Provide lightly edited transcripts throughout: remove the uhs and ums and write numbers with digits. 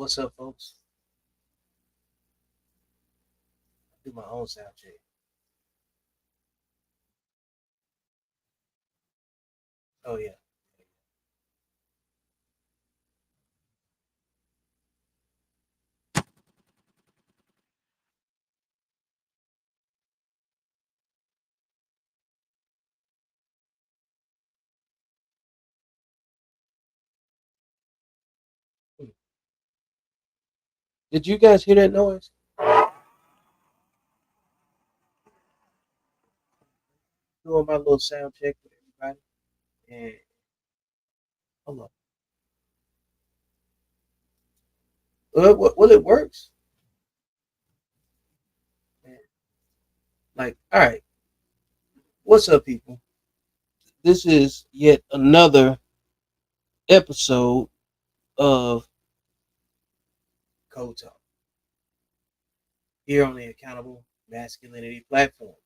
What's up, folks? I do my own sound check. Oh yeah. Did you guys hear that noise? Doing my little sound check with everybody. And hold on. Well, it works. Man. Like, all right. What's up, people? This is yet another episode of Code Talk here on the Accountable Masculinity platform,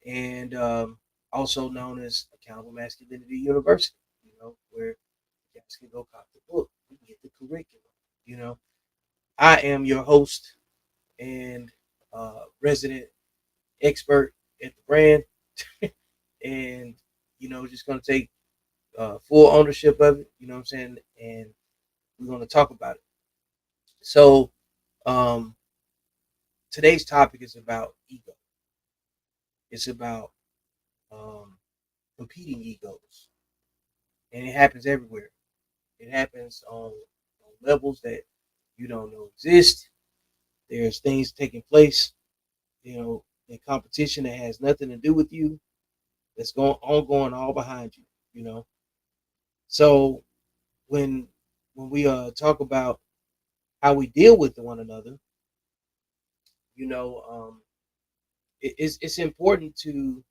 and also known as Accountable Masculinity University. Where you guys can go cop the book and get the curriculum. You know, I am your host and resident expert at the brand, and just gonna take full ownership of it. You know what I'm saying? And we're gonna talk about it. So um, today's topic is about ego. It's about um, competing egos, and it happens everywhere. It happens on levels that you don't know exist. There's things taking place, in competition that has nothing to do with you. That's going all behind you. You know, so when we talk about how we deal with one another, you know, it's important to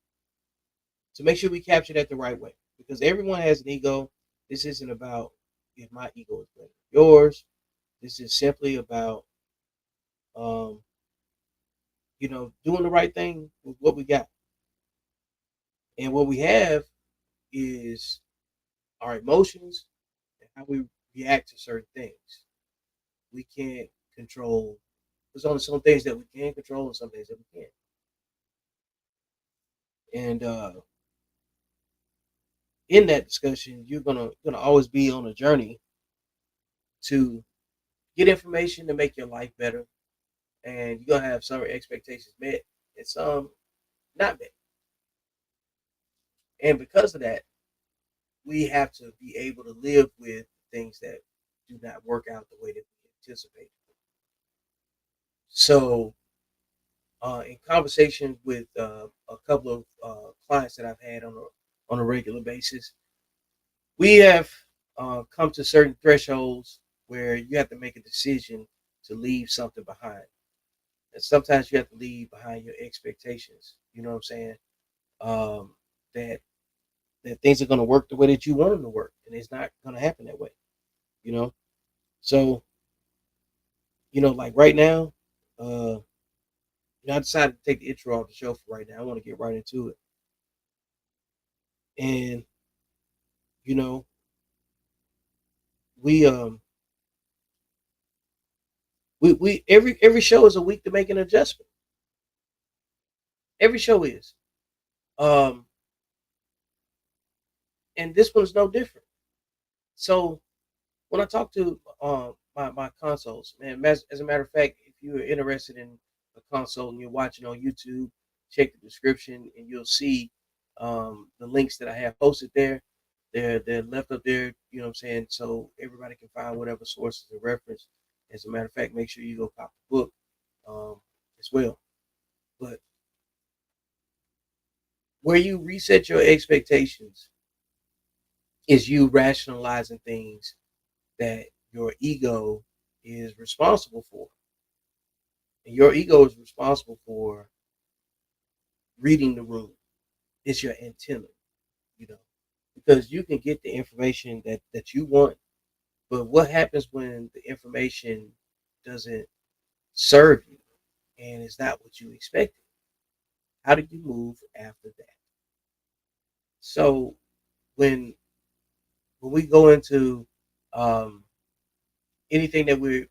make sure we capture that the right way, because everyone has an ego. This isn't about if my ego is better than yours. This is simply about um, doing the right thing with what we got, and what we have is our emotions and how we react to certain things. We can't control. There's only some things that we can control and some things that we can't. And in that discussion, you're gonna always be on a journey to get information to make your life better, and you're gonna have some expectations met and some not met. And because of that, we have to be able to live with things that do not work out the way that we anticipate. So, in conversation with a couple of clients that I've had on a regular basis, we have come to certain thresholds where you have to make a decision to leave something behind. And sometimes you have to leave behind your expectations. You know what I'm saying? Um, that things are going to work the way that you want them to work, and it's not going to happen that way. You know, so like right now, uh, I decided to take the intro off the show for right now. I want to get right into it, and you know, we we every show is a week to make an adjustment. Every show is, um, and this one's no different. So when I talk to my consoles, man, as a matter of fact, if you're interested in a console and you're watching on YouTube, check the description and you'll see the links that I have posted there. They're left up there, you know what I'm saying, so everybody can find whatever sources and reference. As a matter of fact, make sure you go copy the book um, as well. But where you reset your expectations is you rationalizing things that your ego is responsible for. And your ego is responsible for reading the room. It's your antenna, you know, because you can get the information that you want, but what happens when the information doesn't serve you and it's not what you expected? How do you move after that? So when we go into um, anything that we're,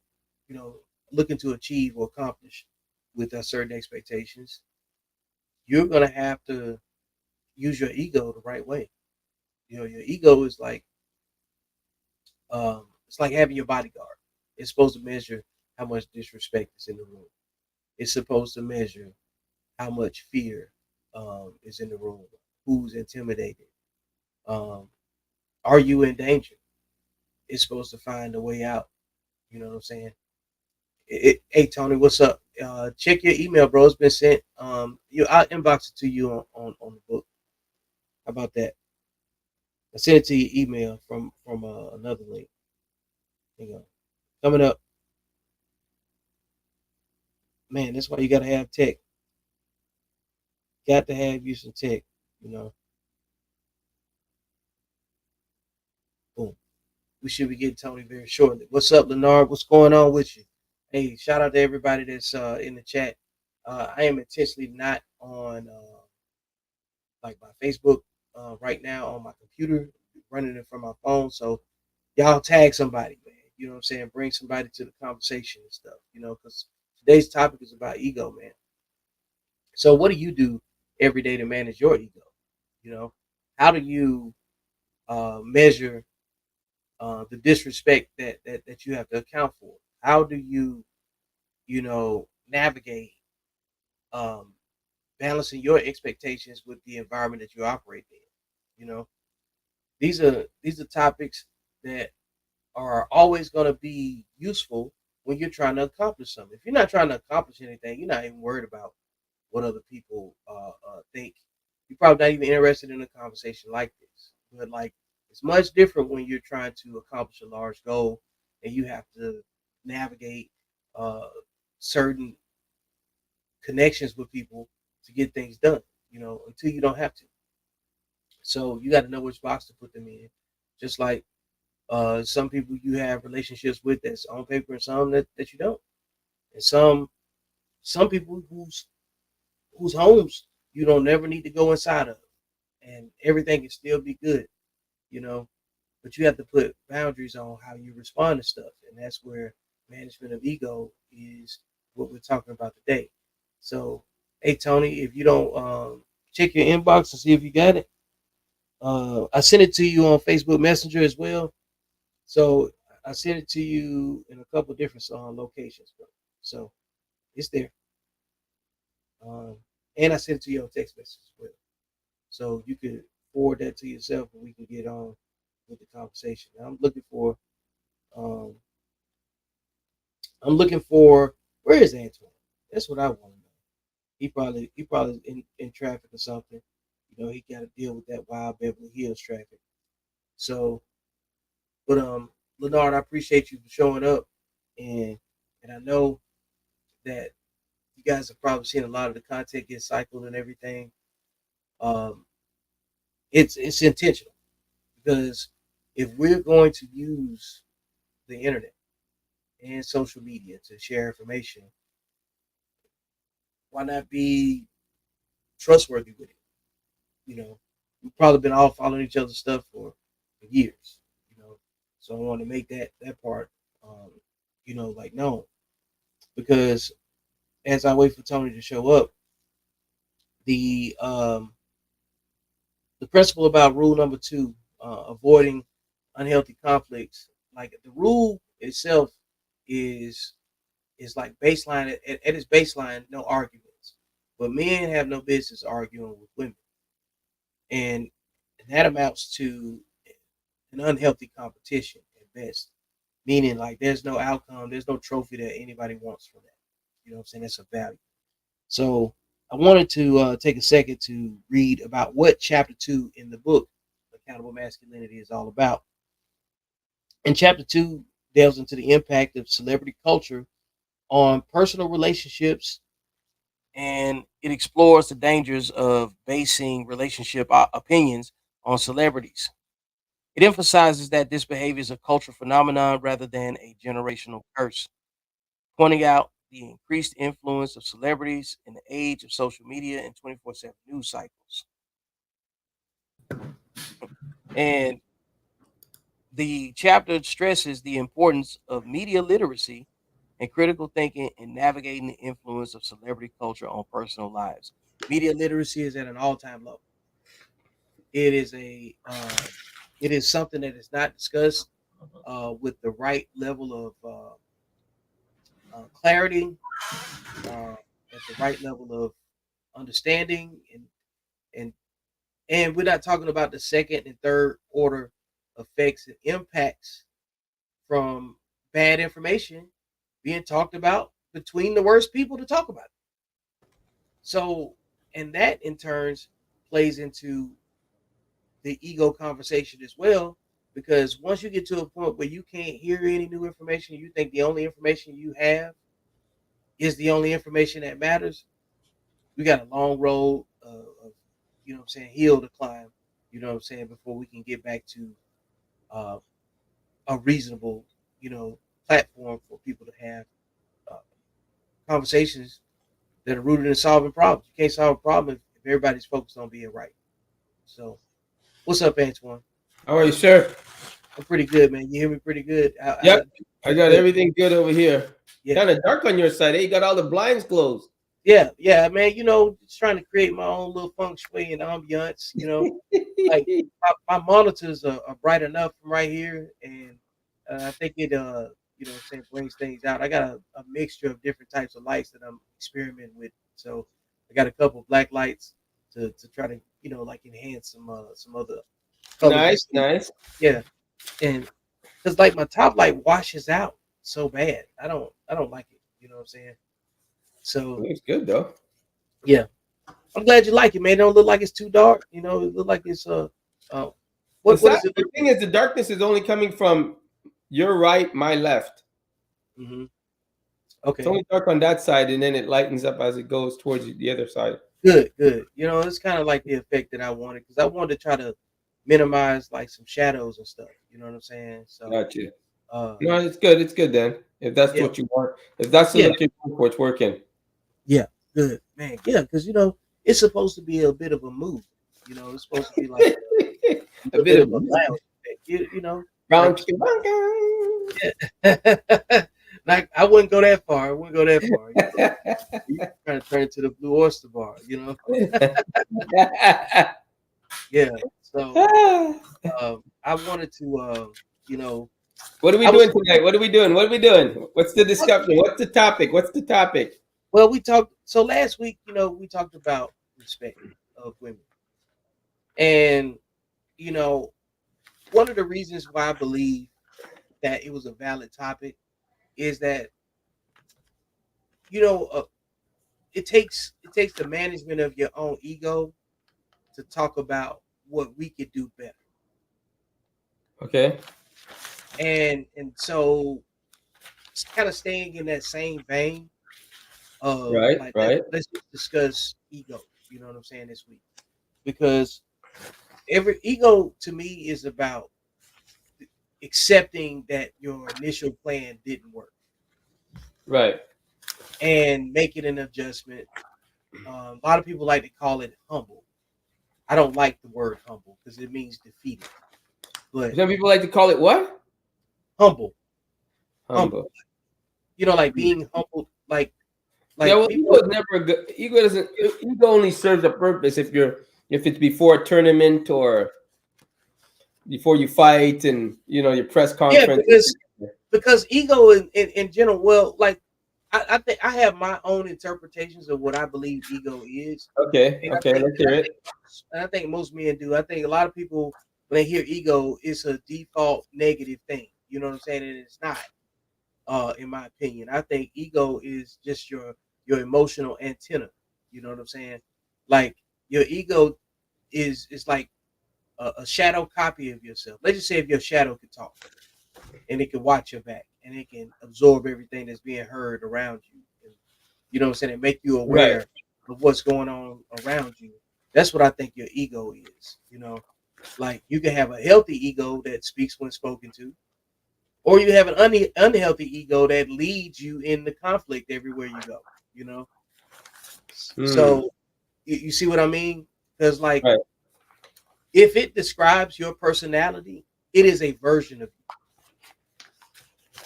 you know, looking to achieve or accomplish with certain expectations, you're gonna have to use your ego the right way. You know, your ego is like it's like having your bodyguard. It's supposed to measure how much disrespect is in the room. It's supposed to measure how much fear is in the room. Who's intimidated? Um, are you in danger? It's supposed to find a way out. You know what I'm saying? Hey Tony, what's up? Check your email, bro. It's been sent. I'll inbox it to you on the book. How about that? I sent it to your email from another link. Hang on. Coming up, man. That's why you gotta have tech. Got to have you some tech. You know, boom. We should be getting Tony very shortly. What's up, Leonard? What's going on with you? Hey, shout out to everybody that's in the chat. I am intentionally not on like my Facebook right now on my computer, running it from my phone. So y'all tag somebody, man. You know what I'm saying? Bring somebody to the conversation and stuff. You know, because today's topic is about ego, man. So what do you do every day to manage your ego? You know, how do you measure the disrespect that you have to account for? How do you, navigate um, balancing your expectations with the environment that you operate in? You know, these are topics that are always going to be useful when you're trying to accomplish something. If you're not trying to accomplish anything, you're not even worried about what other people think. You're probably not even interested in a conversation like this. But like, it's much different when you're trying to accomplish a large goal and you have to navigate uh, certain connections with people to get things done. You know, until you don't have to. So you got to know which box to put them in. Just like some people you have relationships with that's on paper, and some that you don't, and some people whose homes you don't never need to go inside of, and everything can still be good, you know. But you have to put boundaries on how you respond to stuff, and that's where management of ego is what we're talking about today. So, hey Tony, if you don't check your inbox and see if you got it, I sent it to you on Facebook Messenger as well. So I sent it to you in a couple different locations, bro. So it's there. Um, and I sent it to you on text message as well. So you could forward that to yourself, and we can get on with the conversation. Now, Um, I'm looking for. Where is Antoine? That's what I want to know. He probably in traffic or something. You know, he got to deal with that wild Beverly Hills traffic. So, but Leonard, I appreciate you for showing up, and and I know that you guys have probably seen a lot of the content get cycled and everything. Um, it's intentional because if we're going to use the internet and social media to share information, why not be trustworthy with it? You know, we've probably been all following each other's stuff for years. You know, so I want to make that part, um, like known because as I wait for Tony to show up, the um, the principle about rule number two, avoiding unhealthy conflicts, like the rule itself is is like baseline at its baseline, no arguments. But men have no business arguing with women, and that amounts to an unhealthy competition at best. Meaning, like, there's no outcome, there's no trophy that anybody wants from that. You know what I'm saying? That's a value. So I wanted to take a second to read about what chapter two in the book, Accountable Masculinity, is all about. And chapter two delves into the impact of celebrity culture on personal relationships, and it explores the dangers of basing relationship opinions on celebrities. It emphasizes that this behavior is a cultural phenomenon rather than a generational curse, pointing out the increased influence of celebrities in the age of social media and 24/7 news cycles. And The chapter stresses the importance of media literacy and critical thinking in navigating the influence of celebrity culture on personal lives. Media literacy is at an all-time low. It is it is something that is not discussed with the right level of clarity, uh, at the right level of understanding, and and we're not talking about the second and third order effects and impacts from bad information being talked about between the worst people to talk about it. So, and that in turns plays into the ego conversation as well, because once you get to a point where you can't hear any new information, you think the only information you have is the only information that matters. We got a long road of, you know what I'm saying, hill to climb, you know what I'm saying, before we can get back to uh, a reasonable, you know, platform for people to have uh, conversations that are rooted in solving problems. You can't solve a problem if everybody's focused on being right. So, what's up, Antoine? How are you, sir? I'm pretty good, man. You hear me pretty good? Yep, I That's got good. everything good over here. Yeah, Kind of dark on your side. Hey, you got all the blinds closed. yeah, man. You know, just trying to create my own little feng shui and ambiance. You know, like my monitors are bright enough from right here, and I think it you know what I'm saying, brings things out. I got a mixture of different types of lights that I'm experimenting with. So I got a couple black lights to try to, you know, like enhance some other colors you Nice, see. nice. Yeah, and because like my top light washes out so bad, I don't like it. You know what I'm saying? So Looks good though. yeah, I'm glad you like it, man. It don't look like it's too dark. You know, it look like it's uh The what sad does it look thing is, the darkness is only coming from your right, my left. like? It's Okay. only dark on that side, and then it lightens up as it goes towards the other side. Good, good. You know, it's kind of like the effect that I wanted, because I wanted to try to minimize like some shadows and stuff. You know what I'm saying? So, Gotcha. uh, No, it's good. It's good then. If that's yeah, what you want, if that's the yeah, look you're going for, it's working. yeah, good, man. Yeah, because you know it's supposed to be a bit of a move. You know, it's supposed to be like a A little bit bit of of a lounge effect. You know, brown like chicken. Bunga. like I wouldn't go that far. I wouldn't go that far. You trying to turn it to the Blue Oyster Bar. You know, yeah. So I wanted to, you know, What are we I was doing tonight? What are we doing? What are we doing? What's the discussion? What's the topic? What's the topic? well. We talked so last week. You know, we talked about respect of women, and you know, one of the reasons why I believe that it was a valid topic is that, you know, it takes the management of your own ego to talk about what we could do better, Okay. and so kind of staying in that same vein of Right. like Right. let's just discuss ego. You know what I'm saying, this week, because every ego to me is about accepting that your initial plan didn't work Right. and making an adjustment. A lot of people like to call it humble. I don't like the word humble because it means defeated. But Some people like to call it what? humble, humble, Humble. you know, like being humble, Yeah. like Well, ego people. is never a good. Ego doesn't. Ego only serves a purpose if it's before a tournament or before you fight and your press Yeah, conference. because ego in general, well, like I think I have my own interpretations of what I believe ego is. Okay. And Okay. Let's hear it. I think most men do. I think a lot of people, when they hear ego, it's a default negative thing. You know what I'm saying? And it's not. In my opinion, I think ego is just your emotional antenna. You know what I'm saying? Like your ego is like a shadow copy of yourself. Let's just say if your shadow could talk and it can watch your back and it can absorb everything that's being heard around you. And, you know what I'm saying? And make you Right. aware of what's going on around you. That's what I think your ego is. You know, like you can have a healthy ego that speaks when spoken to, or you have an unhealthy ego that leads you in the conflict everywhere you go. You know, Hmm. so you see what I mean? Because like Right. if it describes your personality, It is a version of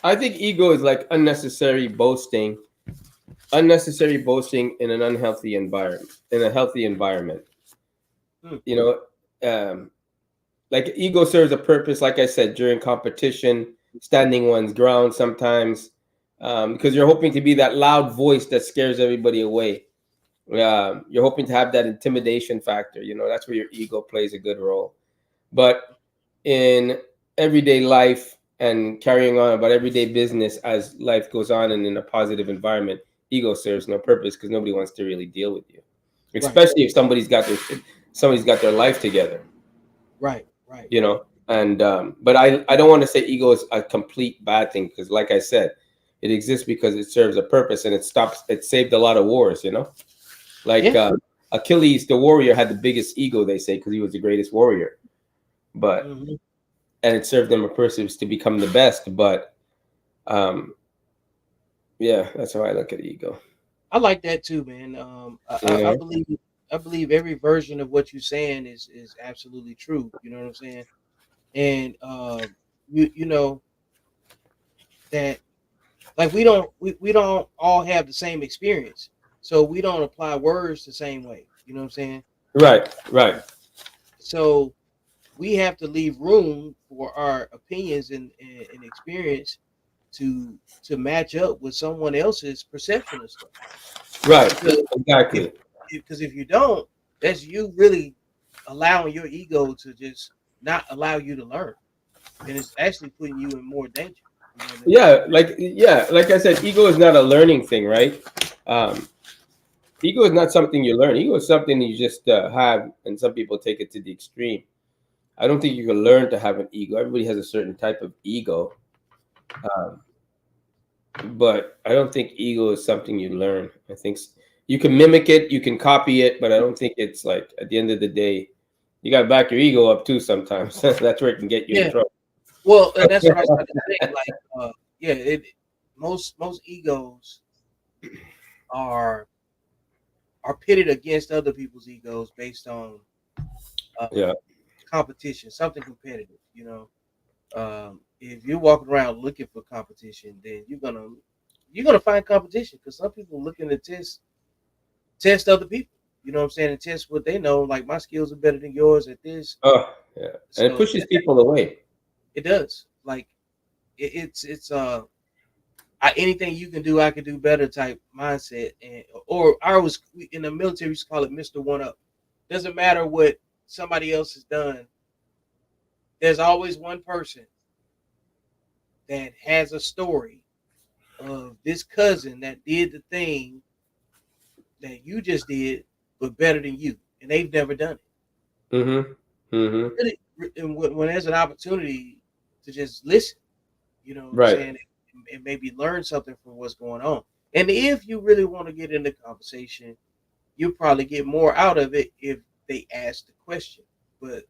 I think ego is like unnecessary boasting in an unhealthy environment, in a healthy environment. you. Hmm. You know, like ego serves a purpose, like I said, during competition, standing one's ground sometimes, because you're hoping to be that loud voice that scares everybody away. You're hoping to have that intimidation factor. That's where your ego plays a good role. But in everyday life and carrying on about everyday business as life goes on and in a positive environment, ego serves no purpose because nobody wants to really deal with you, Right, especially if somebody's got their life together. right, right, And but I don't want to say ego is a complete bad thing because, like I said, it exists because it serves a purpose and it saved a lot of wars. Like yeah. Achilles, the warrior, had the biggest ego, they say, because he was the greatest warrior. But Hmm. and it served them a purpose to become the best. But um, yeah, that's how I look at ego. I like that too, man. You I know, believe every version of what you're saying is absolutely true. You know what I'm saying? And you know that like we don't all have the same experience, so we don't apply words the same way. You know what I'm saying? right, right, So we have to leave room for our opinions and experience to match up with someone else's perception of stuff. right, Because if exactly. if you don't, that's you really allowing your ego to just not allow you to learn, and it's actually putting you in more danger. You know what I mean? Like I said, ego is not a learning thing, right? Um, Ego is not something you learn. Ego is something you just have, and some people take it to the extreme. I don't think you can learn to have an ego. Everybody has a certain type of ego, um, but I don't think ego is something you learn. I think you can mimic it, you can copy it, but I don't think it's like at the end of the day, you got to back your ego up too. Sometimes that's where it can get you in Yeah. trouble. Well, and that's what I was trying to say. Like, yeah, most egos are are pitted against other people's egos based on Yeah. competition, something competitive. If you're walking around looking for competition, then you're gonna find competition because some people are looking to test other people. You know what I'm saying? And test what they know. Like my skills are better than yours at this, Oh, yeah. And it so pushes people away. it does. Like it's anything you can do, I can do better type mindset. And or I was in the military, we used to call it Mister One Up. Doesn't matter what somebody else has done. There's always one person that has a story of this cousin that did the thing that you just did, but better than you, and they've never done Mm-hmm. Mm-hmm. it. Really, and when there's an opportunity to just listen, you know what I'm Right. saying, and maybe learn something from what's going on. And if you really want to get into conversation, you'll probably get more out of it if they ask the question. But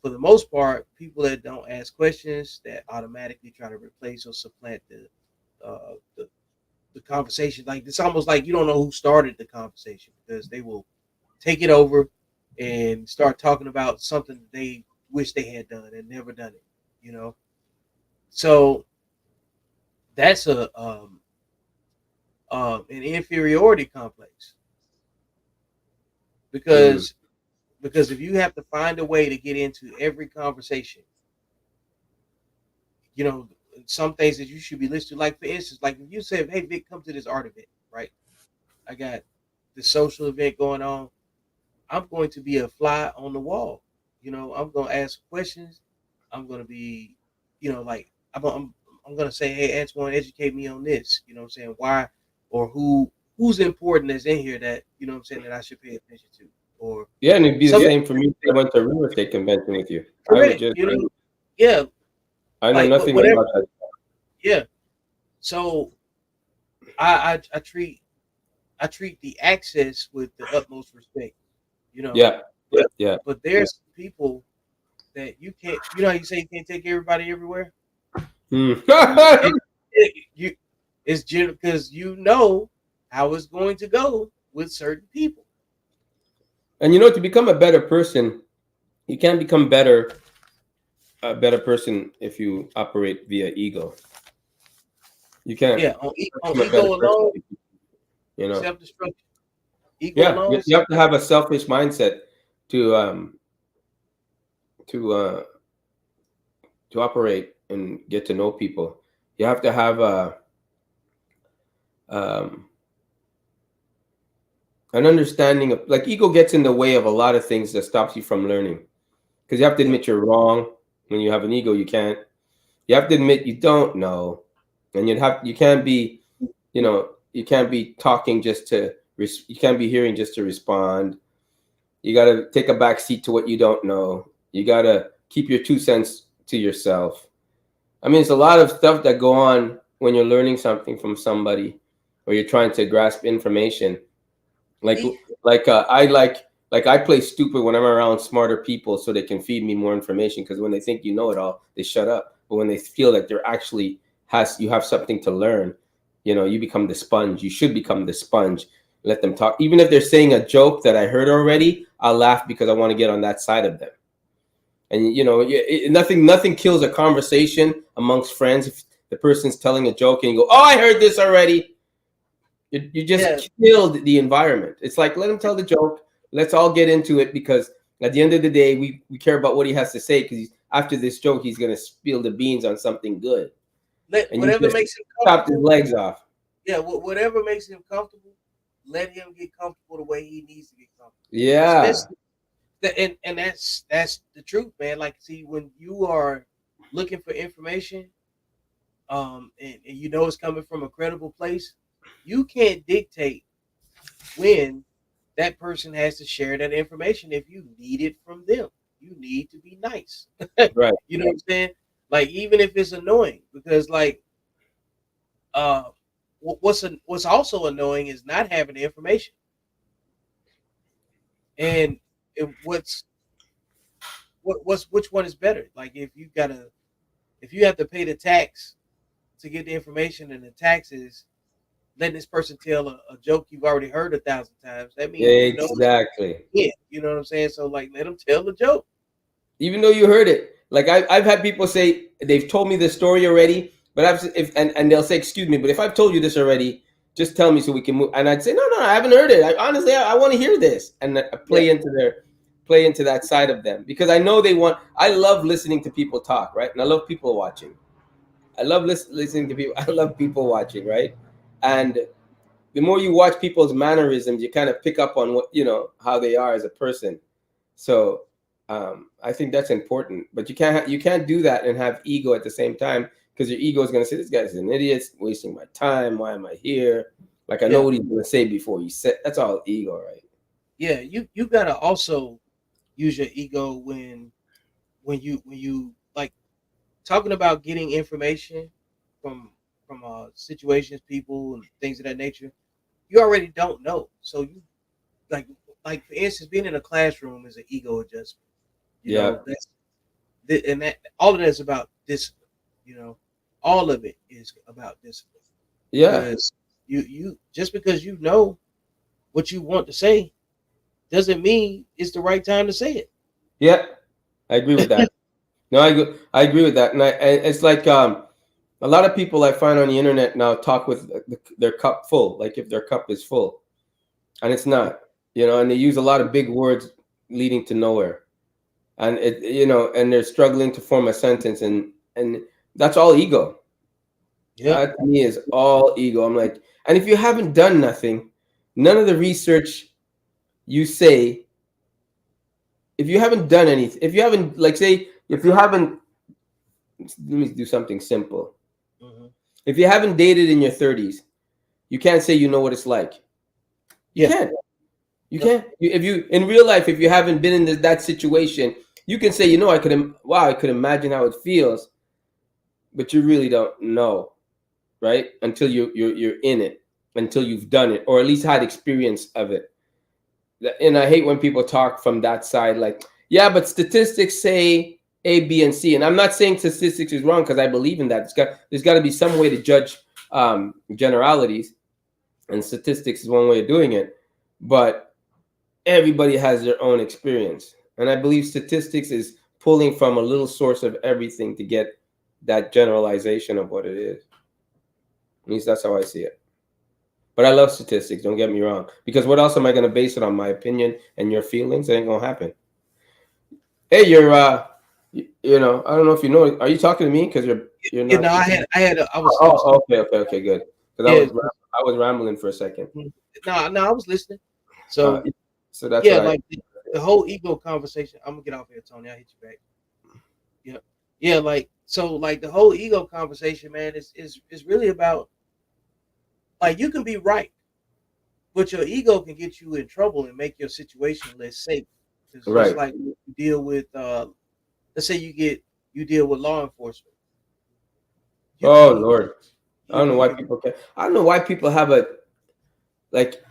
for the most part, people that don't ask questions that automatically try to replace or supplant uh, the the conversation. Like it's almost like you don't know who started the conversation because they will take it over and start talking about something that they wish they had done and never done it. You know, so that's a an inferiority complex Mm. because if you have to find a way to get into every conversation, you know, some things that you should be listening to. Like for instance, like if you said, "Hey Vic, come to this art event," right? I got this social event going on. I'm going to be a fly on the wall. You know, I'm going to ask questions. I'm going to be, like I'm going to say, "Hey, Antoine, educate me on this." You know what I'm saying? Why or who's important that's in here that, you know what I'm saying, that I should pay attention to, or Yeah, and it'd be the something. same for me if I went to a real estate convention with you. I would Correct. just, Yeah, I know like nothing whatever. about that. Yeah. So I treat the access with the utmost respect. You know, Yeah, but yeah. there's people that you can't. You know how you say you can't take everybody everywhere. Mm. You it's just because you know how it's going to go with certain people. And to become a better person, you can't become better a better person if you operate via ego. You can't Yeah, on become a better ego person, alone, you know. self destruction. Ego Yeah, alone, you have to have a selfish mindset to to uh, to operate and get to know people. You have to have um, an understanding of, like, ego gets in the way of a lot of things that stops you from learning, because you have to yeah, admit you're wrong. When you have an ego, you can't. You have to admit you don't know, and you can't be, you can't be talking just to you can't be hearing just to respond. You got to take a back seat to what you don't know. You got to keep your 2 cents to yourself. I mean, it's a lot of stuff that go on when you're learning something from somebody, or you're trying to grasp information. Like e- like I play stupid when I'm around smarter people, so they can feed me more information. Because when they think you know it all, they shut up. But when they feel that they're actually has you have something to learn, you become the sponge. You should become the sponge. Let them talk. Even if they're saying a joke that I heard already, I'll laugh because I want to get on that side of them. And nothing kills a conversation amongst friends if the person's telling a joke and you go, "Oh, I heard this already." You yeah, just killed the environment. It's like, let him tell the joke. Let's all get into it, because at the end of the day, we care about what he has to say, because after this joke, he's going to spill the beans on something good. let And you whatever just makes him chopped his comfortable. legs off. Yeah, whatever makes him comfortable, let him get comfortable the way he needs to get comfortable. Yeah. Especially and that's the truth, man. Like, see, when you are looking for information, and you know it's coming from a credible place, you can't dictate when that person has to share that information if you need it from them. You need to be nice. Right. You know what I'm saying? Like, even if it's annoying, because like uh what's also annoying is not having the information. And what's which one is better? Like, if you have to pay the tax to get the information, and the tax is letting this person tell a joke you've already heard 1,000 times, that means you know Exactly. it. You know what I'm saying? So, like, let them tell the joke. Even though you heard it. Like, I've had people say they've told me the story already, but and they'll say, "Excuse me, but if I've told you this already, just tell me so we can move." And I'd say, "No, no, I haven't heard it. Honestly, I want to hear this." And I Yeah, play into that side of them, because I know they want. I love listening to people talk, right? And I love people watching. I love listening to people. I love people watching, right? And the more you watch people's mannerisms, you kind of pick up on what how they are as a person. So I think that's important, but you can't do that and have ego at the same time, because your ego is going to say, "This guy's an idiot, wasting my time. Why am I here?" Like, I know yeah, what he's going to say before you say. That's all ego, right? yeah. You gotta also use your ego when you like talking about getting information from situations, people, and things of that nature. You already don't know, so you like like for instance, being in a classroom is an ego adjustment. You Yeah, know, and that all of that is about discipline. You know, all of it is about discipline, yeah, because you just because you know what you want to say doesn't mean it's the right time to say yeah. I agree with that. it. No, I agree with that, and it's like a lot of people I find on the internet now talk with their cup full, like if their cup is full, and it's not, and they use a lot of big words leading to nowhere. And and they're struggling to form a sentence, and that's all ego. Yeah, That to me is all ego. I'm like, and if you haven't done nothing, none of the research you say, if you haven't done anything, if you haven't, like, say, if you haven't, let me do something simple. hmm If you haven't dated in your 30s, you can't say you know what it's like. You yeah, can't. You yep, can't. If you in real life, if you haven't been in that situation, you can say, wow, I could imagine how it feels, but you really don't know, right? Until you're in it, until you've done it, or at least had experience of it. And I hate when people talk from that side, like, yeah, but statistics say A, B, and C. And I'm not saying statistics is wrong, because I believe in that. There's got to be some way to judge generalities, and statistics is one way of doing it. But everybody has their own experience, and I believe statistics is pulling from a little source of everything to get that generalization of what it is. At least that's how I see it. But I love statistics, don't get me wrong. Because what else am I going to base it on? My opinion and your feelings? It ain't going to happen. Hey, you know, I don't know if you know, are you talking to me? Because you're You not. know, I was Oh, okay, good. Because yeah. I was rambling for a second. No, no, I was listening. Uh, So so that's yeah, what I. like the whole ego conversation. I'm gonna get off here, Tony. I'll hit you back. Yeah, yeah, like so, like the whole ego conversation, man, is really about like you can be right, but your ego can get you in trouble and make your situation less safe. It's just Right. like you deal with, let's say you deal with law enforcement. You can Oh be Lord, I don't know you why can people can. I don't know why people have a like.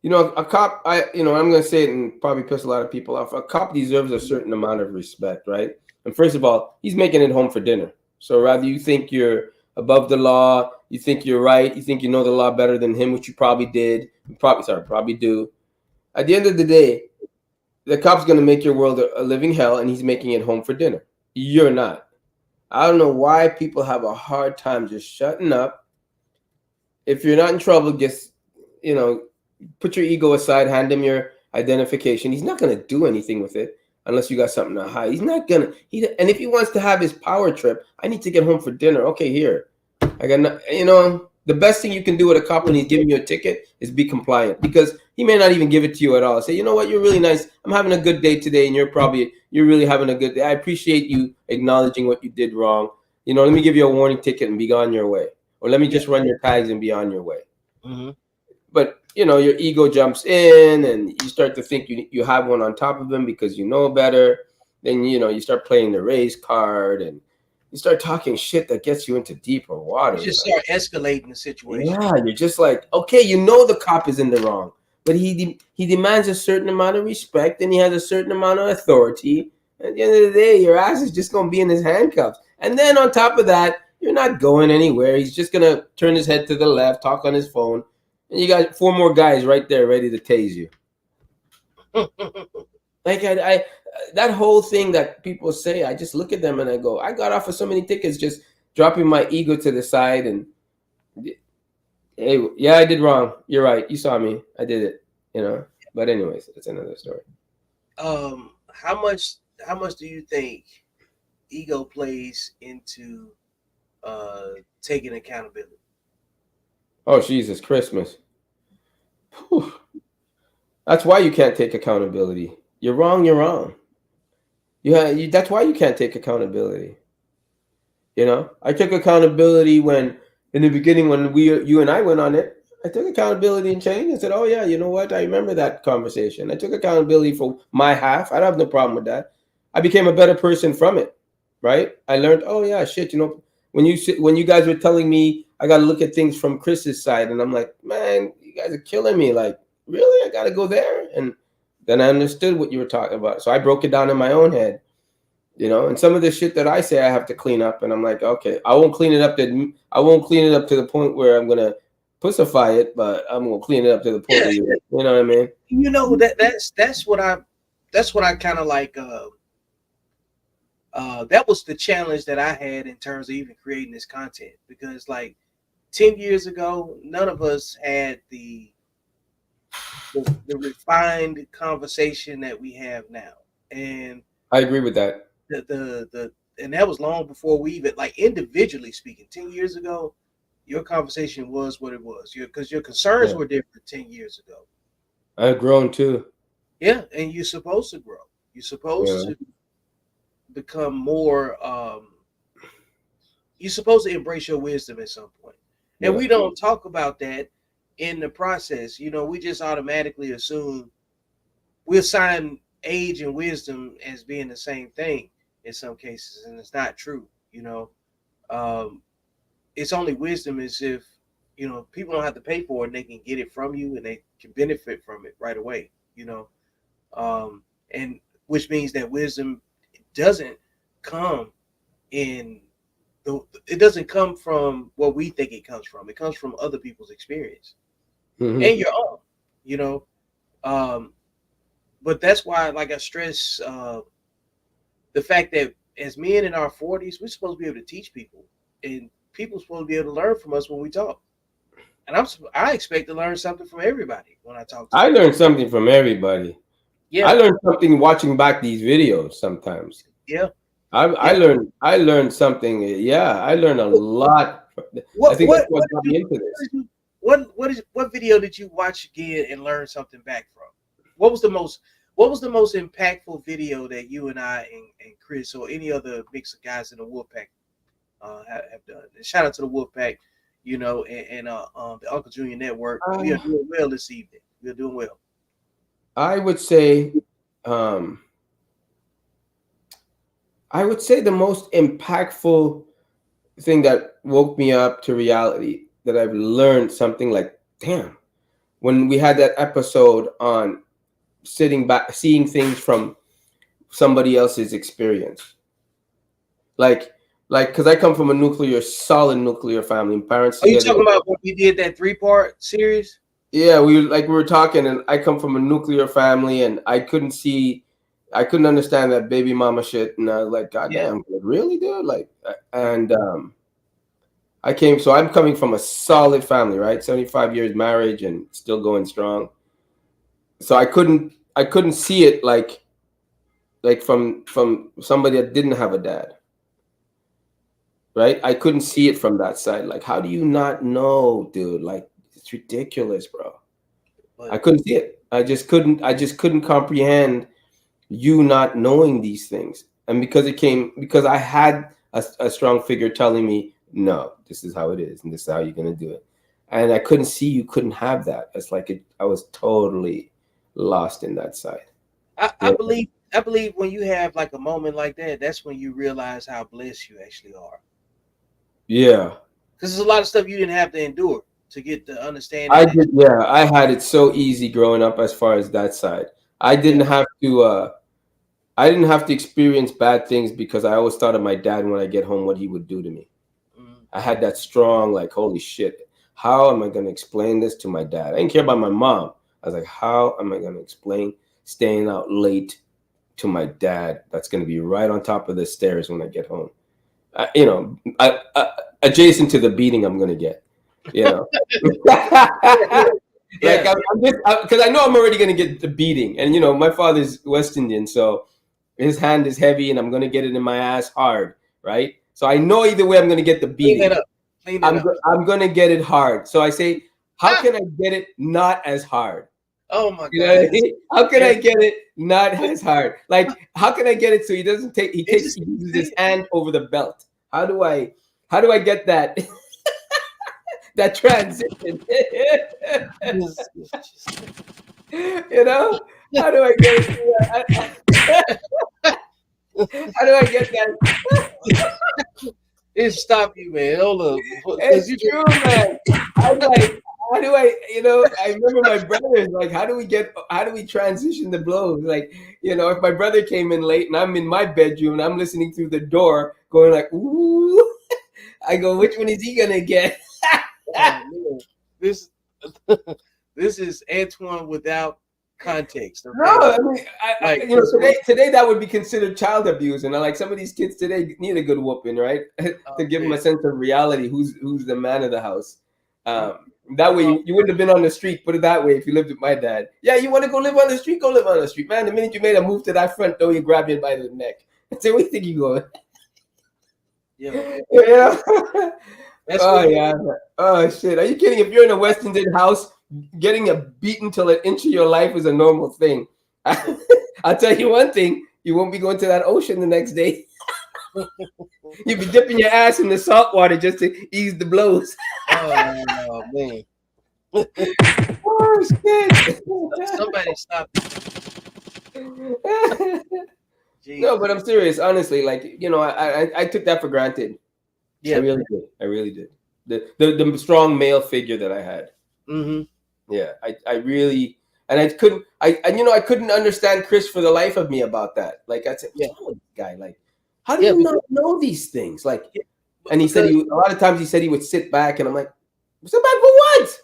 You know, a cop. I'm going to say it and probably piss a lot of people off. A cop deserves a certain amount of respect, right? And first of all, he's making it home for dinner. So rather you think you're above the law, you think you're right, you think you know the law better than him, which you probably did, probably do. At the end of the day, the cop's going to make your world a living hell, and he's making it home for dinner. You're not. I don't know why people have a hard time just shutting up. If you're not in trouble, just you know, put your ego aside, hand him your identification. He's not gonna do anything with it unless you got something to hide. He's not gonna. And if he wants to have his power trip, I need to get home for dinner. Okay, here. I got no, the best thing you can do with a cop when he's giving you a ticket is be compliant because he may not even give it to you at all. Say, you know what, you're really nice. I'm having a good day today, and you're really having a good day. I appreciate you acknowledging what you did wrong. Let me give you a warning ticket and be on your way, or let me yeah. just run your tags and be on your way. Hmm. But your ego jumps in, and you start to think you have one on top of him because you know better. Then you start playing the race card, and you start talking shit that gets you into deeper You waters. just start escalating the situation. Yeah, you're just like, okay, the cop is in the wrong, but he demands a certain amount of respect, and he has a certain amount of authority. At the end of the day, your ass is just gonna be in his handcuffs, and then on top of that, you're not going anywhere. He's just gonna turn his head to the left, talk on his phone, and you got four more guys right there ready to tase you. Like that whole thing that people say, I just look at them and I go, I got off of so many tickets just dropping my ego to the side and hey, yeah, I did wrong. You're right. You saw me. I did it. But anyways, it's another story. How much do you think ego plays into taking accountability? Oh, Jesus, Christmas. Whew. That's why you can't take accountability. You're wrong. You're wrong. That's why you can't take accountability. I took accountability when, in the beginning, when you and I went on it. I took accountability and changed. I said, "Oh yeah, you know what? I remember that conversation. I took accountability for my half. I don't have no problem with that. I became a better person from it, right? I learned, oh yeah, shit. When you guys were telling me I got to look at things from Chris's side, and I'm like, man, you guys are killing me. Like, really? I got to go there? And then I understood what you were talking about. So I broke it down in my own head. And some of the shit that I say I have to clean up, and I'm like, okay, I won't clean it up to the point where I'm gonna pussify it, but I'm gonna clean it up to the point Yeah, where you know what I mean? that's what I kind of like. That was the challenge that I had in terms of even creating this content because like 10 years ago, none of us had the refined conversation that we have now, and I agree with that. the and that was long before we even like individually speaking. 10 years ago, your conversation was what it was. Because your concerns Yeah, were different 10 years ago. I've grown too. Yeah, and you're supposed to grow. You're supposed Yeah, to become more. You're supposed to embrace your wisdom at some point, and yeah. we don't talk about that in the process. We just automatically assume we assign age and wisdom as being the same thing in some cases, and it's not true. Um, it's only wisdom is if people don't have to pay for it and they can get it from you and they can benefit from it right away. And which means that wisdom doesn't come in it doesn't come from what we think it comes from. It comes from other people's experience Hmm. and your own. You know, um, but that's why, like I stress, the fact that as men in our 40s, we're supposed to be able to teach people, and people supposed to be able to learn from us when we talk. And I expect to learn something from everybody when I talk to I them. learned something from everybody. I Yeah, learned something watching back these videos sometimes. yeah, I yeah. learned something. Yeah, I learned a lot. I think that's what What got did me you into what this. did you what video did you watch again and learn something back from? What was the most what was the most impactful video that you and I and Chris or any other mix of guys in the Wolfpack have done? And shout out to the Wolfpack, and the Uncle Junior Network. We are Uh, doing well this evening. We are doing well. I would say, um, I would say the most impactful thing that woke me up to reality that I've learned something like, damn, when we had that episode on sitting back, seeing things from somebody else's experience, like, because I come from a solid nuclear family, parents Are you together. talking about when we did that 3-part series? Yeah, we were talking, and I come from a nuclear family, and I couldn't understand that baby mama shit, and I was like, God Yeah. damn, like, really, dude, like, and so I'm coming from a solid family, right? 75 years marriage and still going strong. So I couldn't see it like from somebody that didn't have a dad, right? I couldn't see it from that side. Like, how do you not know, dude? Like, it's ridiculous, bro. I But couldn't see it. I just couldn't comprehend you not knowing these things. And because I had a strong figure telling me, no, this is how it is, and this is how you're gonna do it. And I couldn't see you couldn't have that. It's like I was totally lost in that side. I Yeah. believe when you have like a moment like that, that's when you realize how blessed you actually are. Yeah. Because there's a lot of stuff you didn't have to endure to get the understanding I that did, yeah. I had it so easy growing up as far as that side. I yeah. didn't have to I didn't have to experience bad things because I always thought of my dad when I get home what he would do to me. Mm, I had that strong, like, holy shit, how am I going to explain this to my dad? I didn't care about my mom. I was like, how am I going to explain staying out late to my dad that's going to be right on top of the stairs when I get home? Adjacent to the beating I'm going to get, you know? Like, yeah. I'm just, because I know I'm already going to get the beating. And, my father's West Indian, so his hand is heavy and I'm going to get it in my ass hard, right? So I know either way I'm going to get the Clean that beating. up. Clean that up. I'm gonna get it hard. So I say, how Ah! can I get it not as hard? Oh my You know God. what I mean? How can Yeah. I get it not as hard? Like, how can I get it so he doesn't take It's just he uses his see hand over the belt? How do I get that that transition? it's just you know? How do I get it? How do I get that? it stop you, man. Hold up. Because It's you just true, man. I'm like, how do I, I remember my brothers, like, how do we transition the blows? Like, if my brother came in late and I'm in my bedroom and I'm listening through the door going like, ooh, I go, which one is he going to get? oh man. This this is Antoine without context, No, okay? I mean, Like this was today that would be considered child abuse. And I like some of these kids today need a good whooping, right? oh to give them man. a sense of reality, who's the man of the house. You, That way, oh, you wouldn't have been on the street. Put it that way. If you lived with my dad, yeah, you want to go live on the street, go live on the street, man. The minute you made a move to that front door, you grab you by the neck and say, "Where you think you going?" yo, yeah. that's Oh when you yeah. Oh shit. Are you kidding? If you're in a West Indian house, getting a beaten till an inch of your life is a normal thing. yeah. I'll tell you one thing: you won't be going to that ocean the next day. You'll be dipping your ass in the salt water just to ease the blows. Oh man. Oh shit. Somebody stop it. No, but Jesus. I'm serious. Honestly, like I took that for granted. I Yeah. really did. I really did. The strong male figure that I had. Mm-hmm. Yeah, I really and I couldn't I couldn't understand Chris for the life of me about that. Like I said, Yeah. what's wrong with this guy? Like, how do Yeah, you not know these things? Like, yeah, and he said because a lot of times he said he would sit back, and I'm like, sit back for what?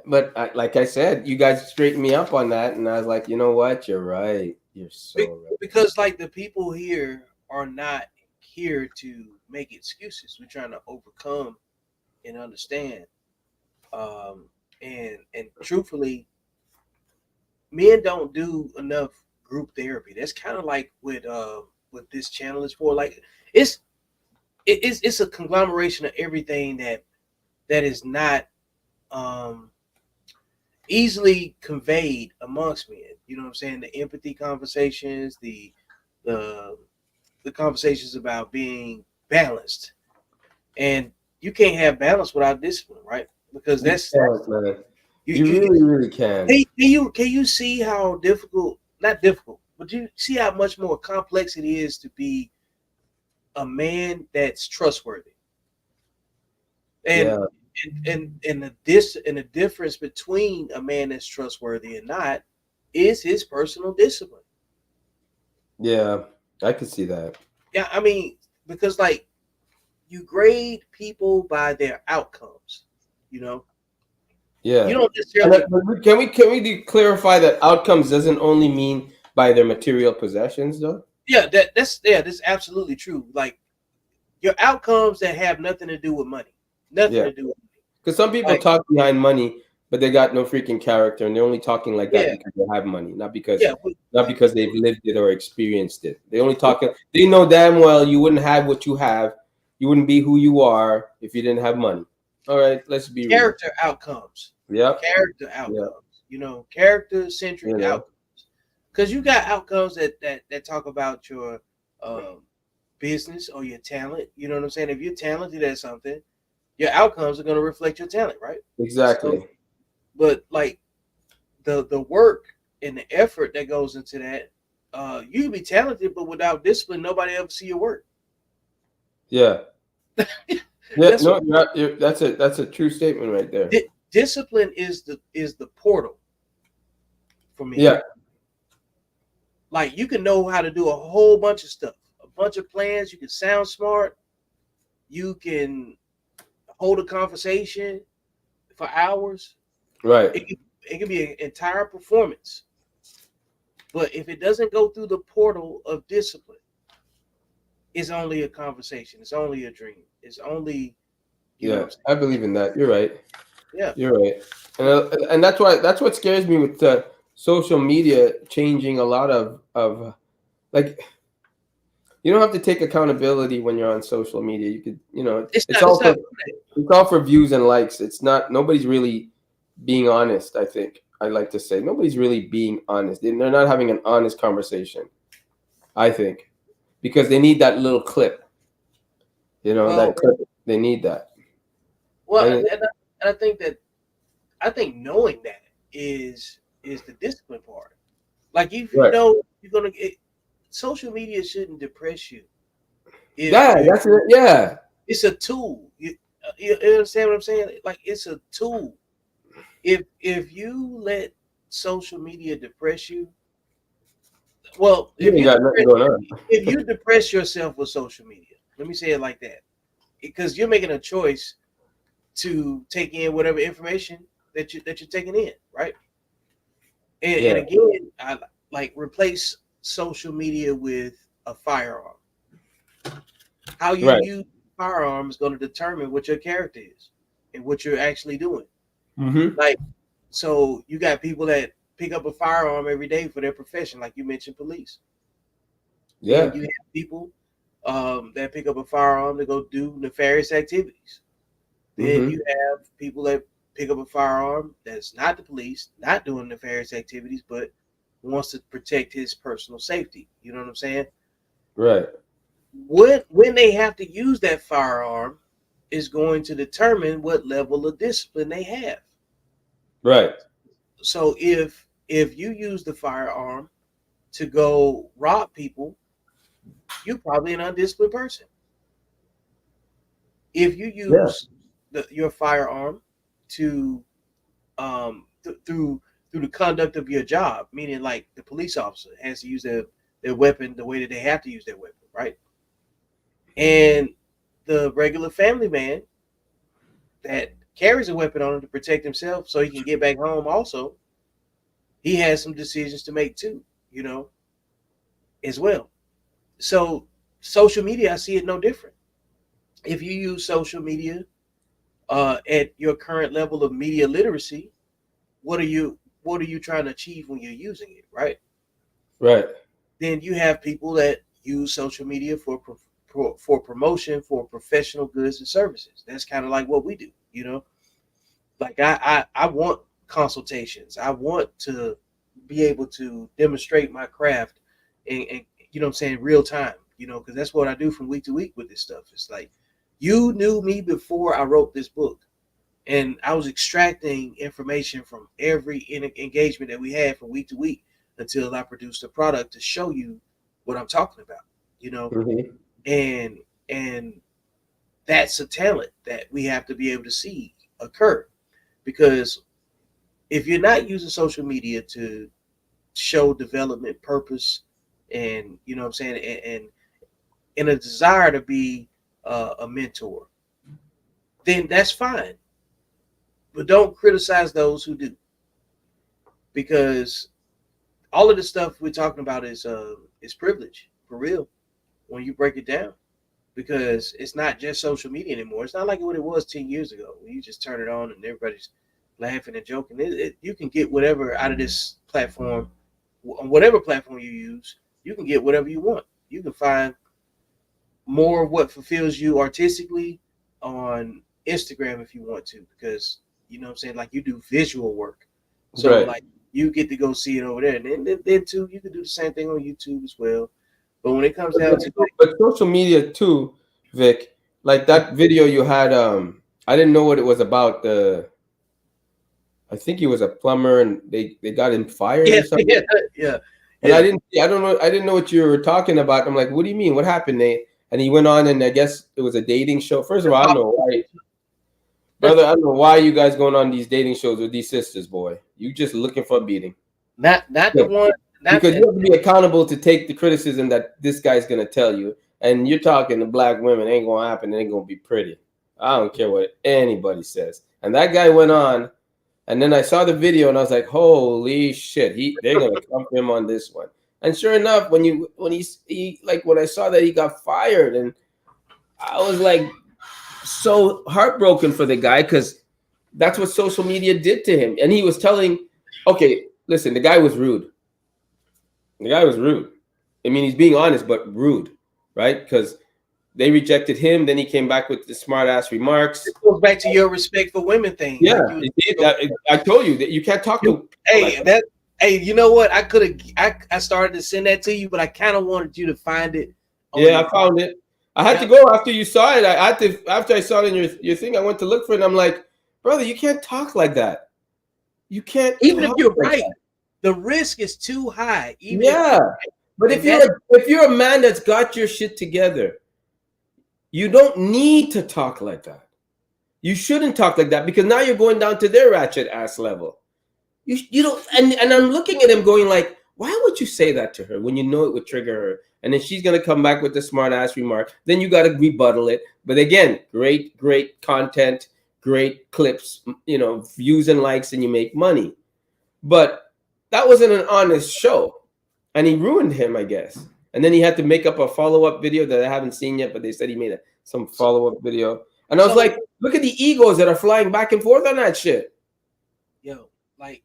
But like I said, you guys straightened me up on that, and I was like, you know what? You're right. You're so right. Because like the people here are not here to make excuses. We're trying to overcome and understand. Um, and truthfully, men don't do enough group therapy. That's kind of like what this channel is for. Like it's it's a conglomeration of everything that is not um easily conveyed amongst men. You know what I'm saying? The empathy conversations, the the conversations about being balanced, and you can't have balance without discipline, right? Because You that's can't, man. you You you really, really can. can you see how difficult, not difficult, but you see how much more complex it is to be a man that's trustworthy, and Yeah, and the difference between a man that's trustworthy and not is his personal discipline. yeah. I could see that. Yeah, I mean, because like you grade people by their outcomes, you know. You Yeah. don't And necessarily. can we clarify that outcomes doesn't only mean by their material possessions, though? Yeah, that's absolutely true. Like your outcomes that have nothing to do with money, nothing Yeah. to do with Because some people like talk behind money, but they got no freaking character, and they're only talking like that yeah, because they have money, not because yeah, not because they've lived it or experienced it. They only talk. They know damn well you wouldn't have what you have. You wouldn't be who you are if you didn't have money. All right, let's be real. character outcomes, Yep. character Yep. outcomes. You know, character You centric know. outcomes. Because you got outcomes that talk about your um, business or your talent. You know what I'm saying? If you're talented at something, your outcomes are going to reflect your talent, right? So, Exactly. but like the work and the effort that goes into that, you can be talented, but without discipline, nobody ever see your work. Yeah. Yeah. That's what No, that's a true statement right there. discipline is the portal for me. Yeah. Like you can know how to do a whole bunch of stuff, a bunch of plans. You can sound smart. You can hold a conversation for hours. Right. It can be an entire performance. But if it doesn't go through the portal of discipline, it's only a conversation. It's only a dream. It's only, you know what Yeah. I'm I saying? believe in that. You're right. Yeah. You're right, and that's what scares me with social media changing a lot of like you don't have to take accountability when you're on social media. You could it's It's all not for views and likes. It's not nobody's really being honest. I think I like to say nobody's really being honest. They're not having an honest conversation. I think because they need that little clip. well That clip. They need that. well And and I think that I think knowing that is the discipline part. Like if you right, know you're gonna get social media shouldn't depress you if yeah, you that's it. Yeah, it's a tool. You understand what I'm saying? Like it's a tool. If you let social media depress you, well, you ain't got nothing going on. if you depress yourself with social media, let me say it like that, because you're making a choice to take in whatever information that you're taking in, right? And Yeah, again, I like replace social media with a firearm. How you right. use a firearm is going to determine what your character is and what you're actually doing. Mm-hmm. Like, so you got people that pick up a firearm every day for their profession, like you mentioned, police. Then Yeah. you have people that pick up a firearm to go do nefarious activities. Then Mm-hmm. you have people that pick up a firearm that's not the police, not doing nefarious activities, but wants to protect his personal safety. You know what I'm saying? Right. When they have to use that firearm is going to determine what level of discipline they have. Right. So if you use the firearm to go rob people, you're probably an undisciplined person. If you Yeah. use your firearm to through the conduct of your job, meaning like the police officer has to use their weapon the way that they have to use their weapon, right? And the regular family man that carries a weapon on him to protect himself so he can get back home also, he has some decisions to make too, you know. as well. So social media, I see it no different. If you use social media at your current level of media literacy, what are you trying to achieve when you're using it, right? Right. Then you have people that use social media for promotion for professional goods and services. That's kind of like what we do. Like I want consultations. I want to be able to demonstrate my craft and you know what I'm saying, real time, because that's what I do from week to week with this stuff. It's like you knew me before I wrote this book, and I was extracting information from every engagement that we had from week to week until I produced a product to show you what I'm talking about, you know, Hmm. and and that's a talent that we have to be able to see occur, because if you're not using social media to show development purpose, and you know what I'm saying, and a desire to be a mentor, then that's fine, but don't criticize those who do, because all of the stuff we're talking about is privilege for real when you break it down, because it's not just social media anymore. It's not like what it was 10 years ago when you just turn it on and everybody's laughing and joking. You can get whatever out of this platform, on whatever platform you use. You can get whatever you want. You can find more of what fulfills you artistically on Instagram if you want to, because you know what I'm saying, like you do visual work. So Right. like you get to go see it over there. And then too, you can do the same thing on YouTube as well. But when it comes down to like, But social media too, Vic. Like that video you had, I didn't know what it was about. I think he was a plumber, and they got him fired yeah, or something. yeah, yeah, And yeah. I don't know, I didn't know what you were talking about. I'm like, what do you mean? What happened, Nate? And he went on, and I guess it was a dating show. First of all, I don't know why, brother. I don't know why you guys going on these dating shows with these sisters, boy. You just looking for a beating. Not the Yeah. one, not Because you and have to be accountable to take the criticism that this guy's gonna tell you. And you're talking to black women, it ain't gonna happen, it ain't gonna be pretty. I don't care what anybody says. And that guy went on, and then I saw the video and I was like, holy shit, they're gonna come for him on this one. And sure enough, when I saw that he got fired, and I was like so heartbroken for the guy, because that's what social media did to him. And he was telling, okay, listen, the guy was rude. The guy was rude. I mean, he's being honest, but rude, right? Because they rejected him. Then he came back with the smart ass remarks. it goes back to your respect for women thing. Yeah, Like you, it did. I told you that you can't talk to you people like hey, that hey, you know what? I could have I started to send that to you, but I kind of wanted you to find it that. on Yeah, your I phone. found it. I had to Yep. go after you saw it. I had to after I saw it in your thing. I went to look for it. And I'm like, brother, you can't talk like that. You can't Even if talk you're like right, that. the risk is too high. Even if Yeah, you're but and that if you're a man that's got your shit together, you don't need to talk like that. You shouldn't talk like that, because now you're going down to their ratchet ass level. You don't, and I'm looking at him going like, why would you say that to her when you know it would trigger her? And then she's gonna come back with the smart ass remark. Then you gotta rebuttal it. But again, great content, great clips, views and likes, and you make money. But that wasn't an honest show. And he ruined him, I guess. And then he had to make up a follow-up video that I haven't seen yet, but they said he made some so follow-up video. And I was so like, look at the egos that are flying back and forth on that shit. yo, like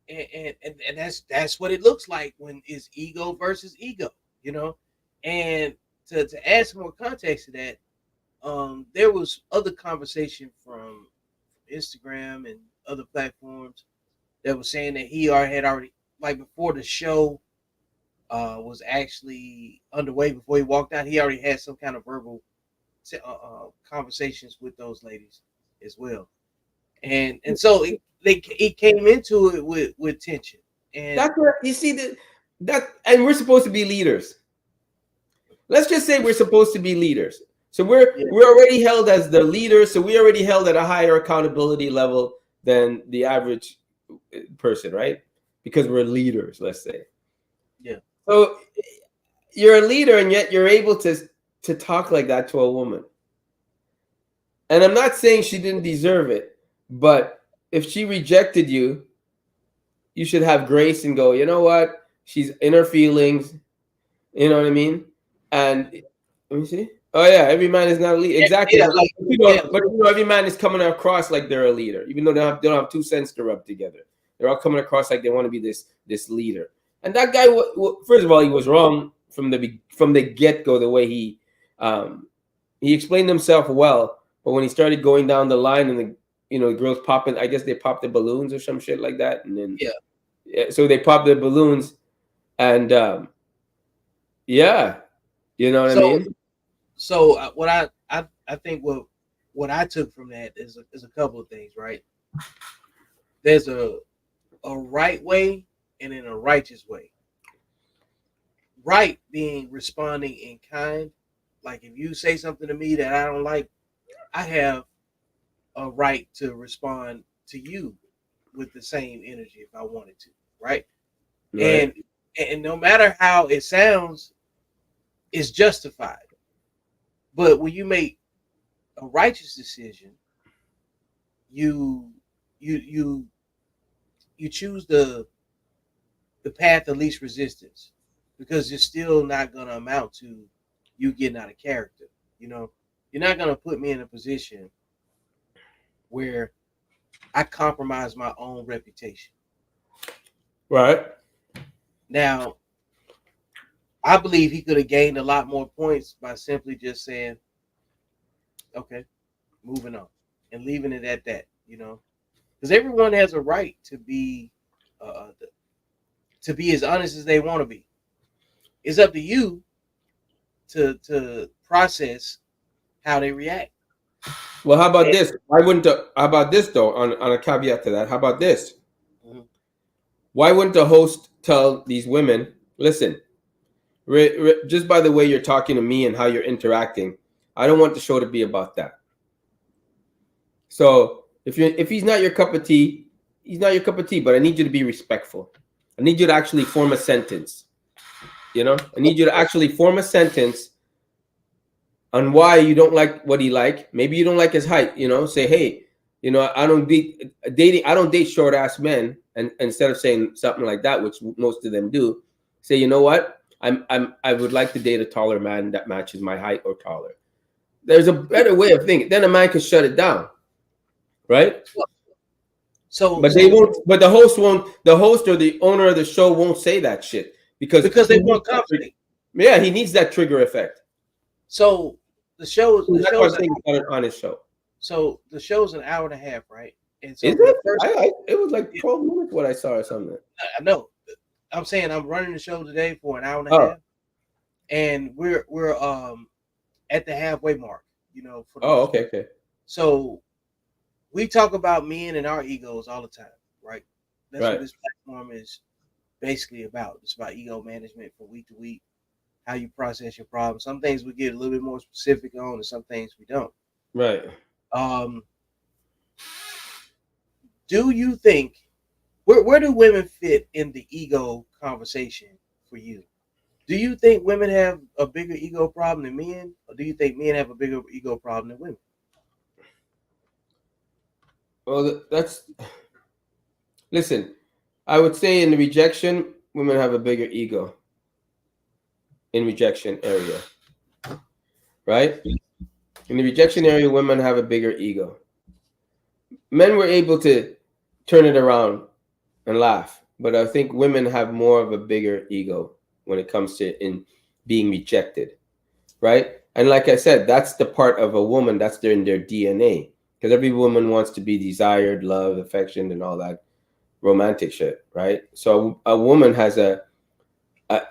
and that's what it looks like when it's ego versus ego, you know? And to add some more context to that, there was other conversation from Instagram and other platforms that was saying that he had already, like before the show was actually underway, before he walked out, he already had some kind of verbal conversations with those ladies as well, and so he came into it with tension, and That's what you see that, and we're supposed to be leaders. Let's just say we're supposed to be leaders. So yeah, we're already held as the leaders, so we already held at a higher accountability level than the average person, right? Because we're leaders, let's say. yeah. So you're a leader, and yet you're able to talk like that to a woman. And I'm not saying she didn't deserve it, but if she rejected you, you should have grace and go, you know what? She's in her feelings. You know what I mean? And let me see. Oh yeah, every man is not a leader. Exactly. Yeah, But like yeah, every man is coming across like they're a leader, even though they don't have 2 cents to rub together. They're all coming across like they want to be this leader. And that guy, first of all, he was wrong from the get go. The way he explained himself well, but when he started going down the line and the girls popping, I guess they popped the balloons or some shit like that, and then yeah. yeah, so they popped the balloons, and yeah, you know what I So mean? what I think what I took from that is a couple of things, right? There's a right way and then a righteous way. Right being responding in kind. Like if you say something to me that I don't like, I have a right to respond to you with the same energy if I wanted to, right? Right. And and no matter how it sounds, it's justified. But when you make a righteous decision, you you you you choose the path of least resistance because it's still not going to amount to you getting out of character. You know, you're not going to put me in a position where I compromise my own reputation. Right. Now, I believe he could have gained a lot more points by simply just saying, okay, moving on and leaving it at that, because everyone has a right uh, to be as honest as they want to be. It's up to you to process how they react. Well, how about And, this? Why wouldn't the, how about this though? On a caveat to that, how about this? mhm. Why wouldn't the host tell these women, listen, just by the way you're talking to me and how you're interacting, I don't want the show to be about that. So if he's not your cup of tea, he's not your cup of tea. But I need you to be respectful. I need you to actually form a sentence. I need you to actually form a sentence on why you don't like what he like. Maybe you don't like his height. Say, hey, I don't dating. I don't date short ass men. And instead of saying something like that, which most of them do, say, you know what? I would like to date a taller man that matches my height or taller. There's a better way of thinking. Then a man can shut it down, right? So But they so won't. But the host won't. The host or the owner of the show won't say that shit because because he they needs want that. company. Yeah, he needs that trigger effect. So the show So the that's why show's I'm saying it's not an honest show. the show's an hour and a half, right? And Is so for the it? first, It was like yeah, 12 minutes what I saw or something. I know. I'm saying I'm running the show today for an hour and a Oh, half, and we're at the halfway mark, for the oh, most okay, part. okay, So we talk about men and our egos all the time, right? That's what right, this platform is basically about. It's about ego management from week to week, how you process your problems. Some things we get a little bit more specific on, and some things we don't. right. Um, do you think where do women fit in the ego conversation for you? Do you think women have a bigger ego problem than men, or do you think men have a bigger ego problem than women? Well, that's listen. I would say in the rejection, women have a bigger ego in rejection area, right? In the rejection area, women have a bigger ego. Men were able to turn it around and laugh, but I think women have more of a bigger ego when it comes to in being rejected, right? And like I said, that's the part of a woman that's in their DNA. Because every woman wants to be desired, loved, affectioned, and all that romantic shit, right? So a woman has a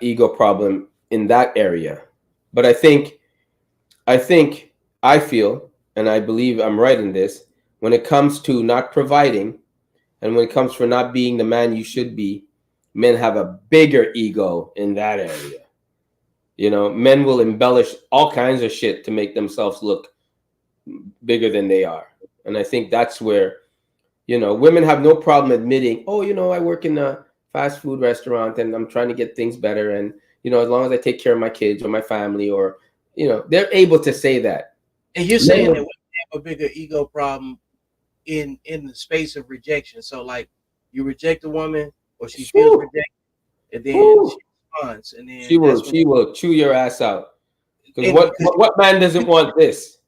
ego problem in that area. But I think, I feel, and I believe I'm right in this, when it comes to not providing and when it comes for not being the man you should be, men have a bigger ego in that area. Men will embellish all kinds of shit to make themselves look bigger than they are. And I think that's where, women have no problem admitting, oh, I work in a fast food restaurant and I'm trying to get things better. And, as long as I take care of my kids or my family or, they're able to say that. And you're Men saying that will, women have a bigger ego problem in the space of rejection. So like you reject a woman or she feels whew, rejected, and then she whew. response, and She then will that's when she will chew your ass out. Because and what, because what what man doesn't want this?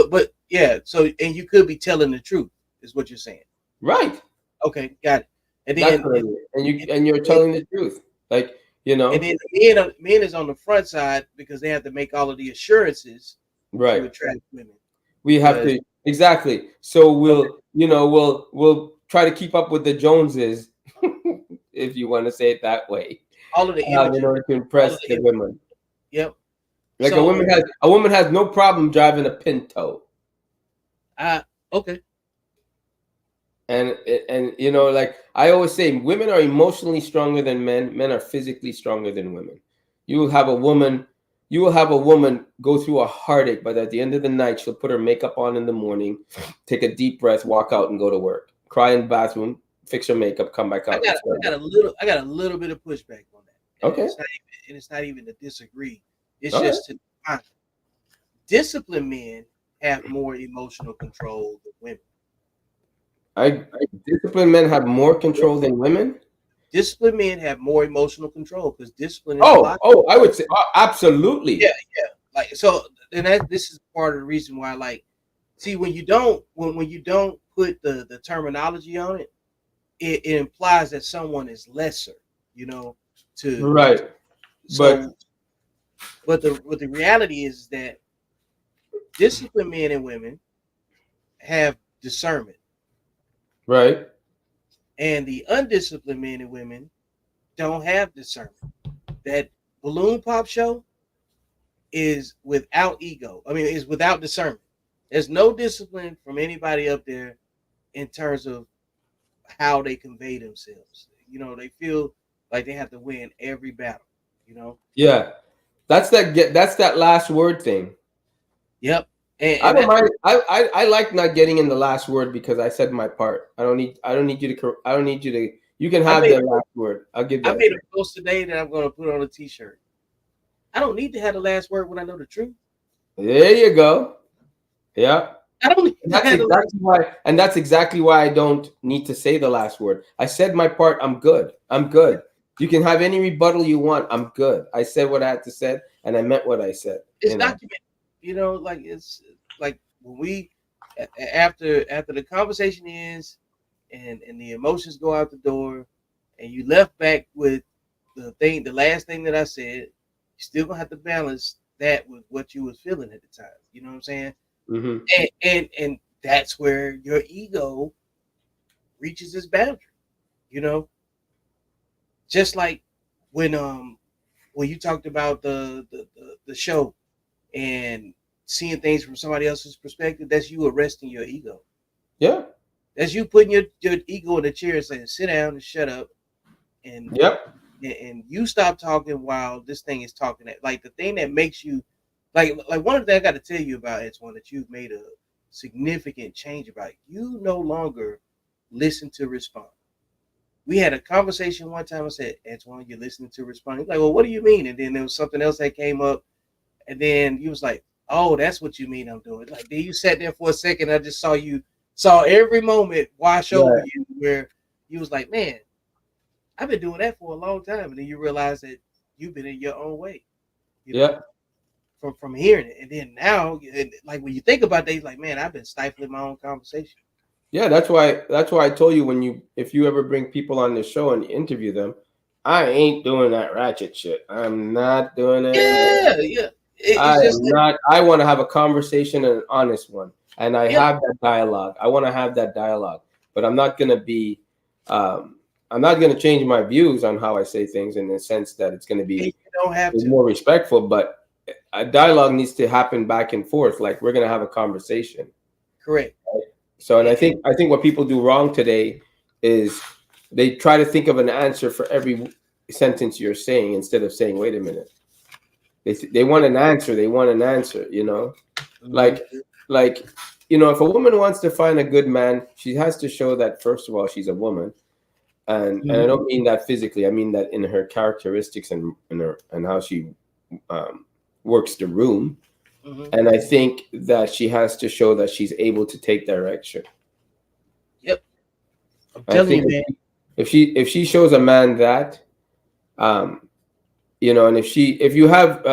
but yeah, so and you could be telling the truth, is what you're saying. Right. Okay, got it. And That's then what I and, mean. and, And you're and telling the truth. Like, you and know, then men is on the front side because they have to make all of the assurances to right. attract women. We have Because to exactly. So okay, we'll try to keep up with the Joneses, if you want to say it that way, all of the in imagery, order to all of impress the the imagery. women. Yep. Like So a woman has no problem driving a Pinto. I okay. And like I always say, women are emotionally stronger than men. Men are physically stronger than women. You will have a woman, you will have a woman go through a heartache, but at the end of the night, she'll put her makeup on in the morning, take a deep breath, walk out, and go to work. Cry in the bathroom, fix her makeup, come back out, and start work. I got a little bit of pushback on that, and Okay, it's not even to disagree. It's all right. just to define. Disciplined men have more emotional control than women. I Disciplined men have more control than women. Disciplined men have more emotional control because discipline is Oh, blocked. I would say Yeah, absolutely. yeah. Like so, and that this is part of the reason why. Like, see, when you don't when you don't put the terminology on it, it implies that someone is lesser. You know, to Right, but so. But the reality is that disciplined men and women have discernment, right, and the undisciplined men and women don't have discernment. That balloon pop show is without ego. I mean, is without discernment. There's no discipline from anybody up there in terms of how they convey themselves. You know, they feel like they have to win every battle. You know. yeah. That's that last word thing. Yep. I And don't that's mind. what I like not getting in the last word because I said my part. I don't need you to. I don't need you to. You can I have made. the last word. I'll give I that to made a you. post today that I'm going to put on a T-shirt. I don't need to have the last word when I know the truth. There you go. Yeah. I don't And need to have the last. that's exactly why I don't need to say the last word. I said my part. I'm good. I'm Yeah, good. You can have any rebuttal you want. I'm good. I said what I had to say, and I meant what I said. it's documented. You know, like it's like when we after the conversation ends and the emotions go out the door, and you left back with the last thing that I said, you still gonna have to balance that with what you was feeling at the time. You know what I'm saying? Hmm. And that's where your ego reaches its boundary. You know, just like when when you talked about the show and seeing things from somebody else's perspective, that's you arresting your ego. Yeah. That's you putting your ego in the chair and saying, sit down and shut up and Yep. and you stop talking while this thing is talking at like the thing that makes you like one of the things I got to tell you about Antoine that you've made a significant change about. You no longer listen to respond. We had a conversation one time. I said, Antoine, you're listening to respond. He's like, well, what do you mean? And then there was something else that came up. And then you was like, oh, that's what you mean I'm doing. Like then you sat there for a second. I just saw every moment wash over Right. you where you was like, man, I've been doing that for a long time. And then you realize that you've been in your own way, you know, Yep. from hearing it. And then now, like when you think about that, you're like, man, I've been stifling my own conversation. Yeah, that's why I told you, if you ever bring people on the show and interview them, I ain't doing that ratchet shit. I'm not doing it. Yeah, yeah. I It's just am like, not. I want to have a conversation and an honest one, and I yeah, have that dialogue. I want to have that dialogue, but I'm not gonna be. Um, I'm not gonna change my views on how I say things in the sense that it's gonna and be you don't have to. more respectful, but a dialogue needs to happen back and forth. Like we're gonna have a conversation. Correct. So, and And, and I think what people do wrong today is they try to think of an answer for every sentence you're saying instead of saying, "Wait a minute." They want an answer. They want an answer. mhm, Like like if a woman wants to find a good man, she has to show that first of all she's a woman, and I mhm, don't mean that physically. I mean that in her characteristics and how she um, works the room. mhm. And I think that she has to show that she's able to take direction. Yep. I'm I telling think you, man. if she shows a man that, um, And if you have,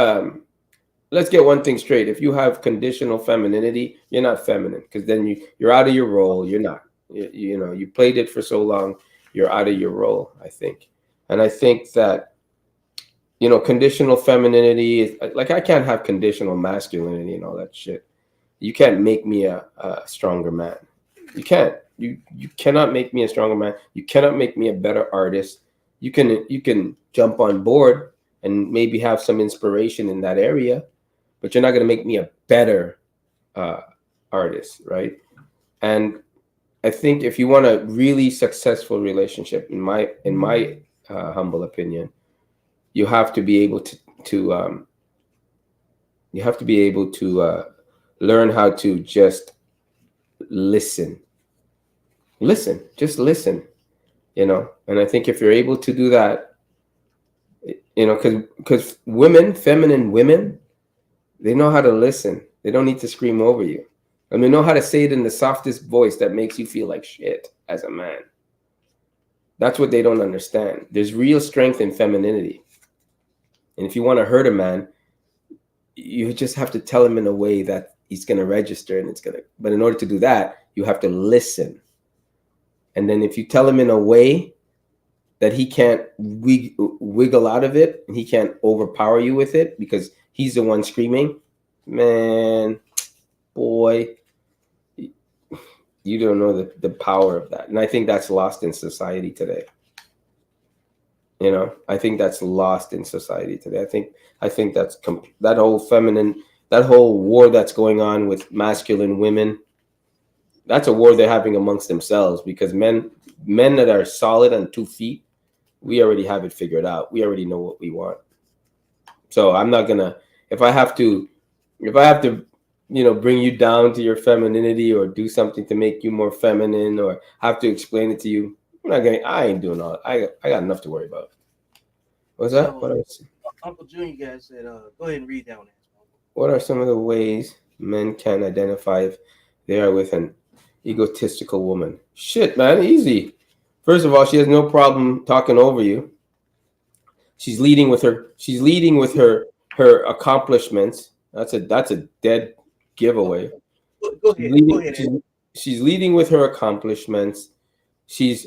let's get one thing straight. If you have conditional femininity, you're not feminine, because then you're out of your role. You're not. You played it for so long, you're out of your role, I think. And I think that, conditional femininity is like, I can't have conditional masculinity and all that shit. You can't make me a stronger man. You can't. You cannot make me a stronger man. You cannot make me a better artist. You can jump on board and maybe have some inspiration in that area, but you're not going to make me a better uh, artist, right? And I think if you want a really successful relationship, in my humble opinion, you have to be able to you have to be able to learn how to just listen, just listen. And I think if you're able to do that, because women, feminine women, they know how to listen. They don't need to scream over you, and they know how to say it in the softest voice that makes you feel like shit as a man. That's what they don't understand. There's real strength in femininity. And if you want to hurt a man, you just have to tell him in a way that he's going to register, and but in order to do that, you have to listen. And then if you tell him in a way that he can't wiggle out of it, and he can't overpower you with it because he's the one screaming, man, boy, you don't know the power of that. And I think that's lost in society today. I think that's lost in society today. I think that's that whole that whole war that's going on with masculine women. That's a war they're having amongst themselves, because men that are solid on 2 feet, we already have it figured out. We already know what we want. So I'm not gonna, if I have to, bring you down to your femininity, or do something to make you more feminine, or have to explain it to you, I ain't doing all. I got enough to worry about. What's that? So Uncle Junior guys said, go ahead and read that one. What are some of the ways men can identify if they are with an egotistical woman? Shit, man, easy. First of all, she has no problem talking over you. She's leading with her. She's leading with her accomplishments. That's a dead giveaway. Go She's ahead. Go leading. ahead. She's leading with her accomplishments. She's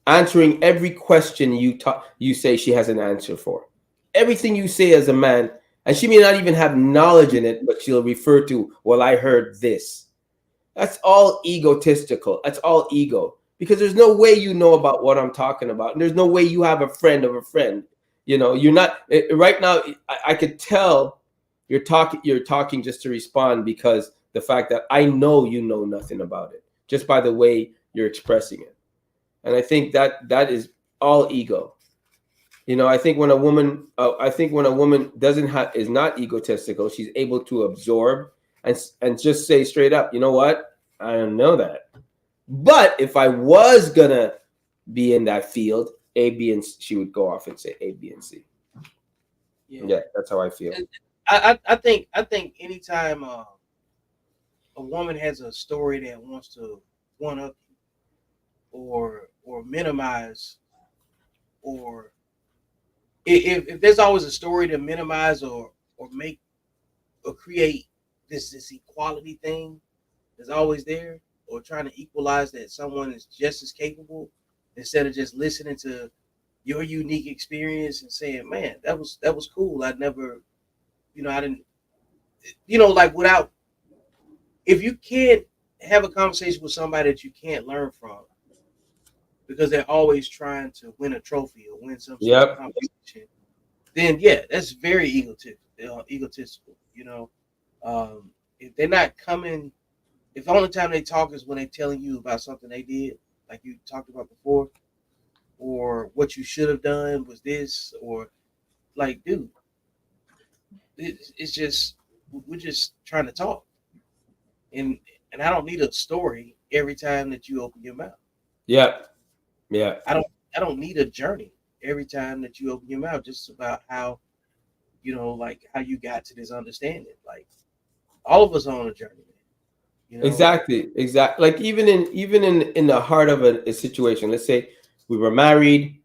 answering every question you say she has an answer for. Everything you say as a man, and she may not even have knowledge in it, but she'll refer to, well, I heard this. That's all egotistical. That's all ego. Because there's no way you know about what I'm talking about. And there's no way you have a friend of a friend. You're not right now. I could tell you're talking just to respond, because the fact that I know you know nothing about it, just by the way you're expressing it. And I think that is all ego. I think when a woman is not egotistical, she's able to absorb and just say straight up, you know what? I don't know that. But if I was gonna be in that field, A, B, and C, she would go off and say A, B, and C. Yeah, that's how I feel. I think anytime a woman has a story that wants to one up you, or minimize, or if there's always a story to minimize, or make, or create this equality thing that's always there, or trying to equalize that someone is just as capable, instead of just listening to your unique experience and saying, man, that was cool. I never, I didn't, like, without, if you can't have a conversation with somebody that you can't learn from, because they're always trying to win a trophy or win some sort of Yep. competition, then yeah, that's very egotistical. If they're not coming, if the only time they talk is when they're telling you about something they did, like you talked about before, or what you should have done was this, or, like, dude, it's just, we're just trying to talk, and I don't need a story every time that you open your mouth. Yep. Yeah. I don't I don't need a journey every time that you open your mouth, just about how, like, how you got to this understanding. Like, all of us are on a journey, man. Like, Exactly. Exactly. Like, even in the heart of a situation, let's say we were married,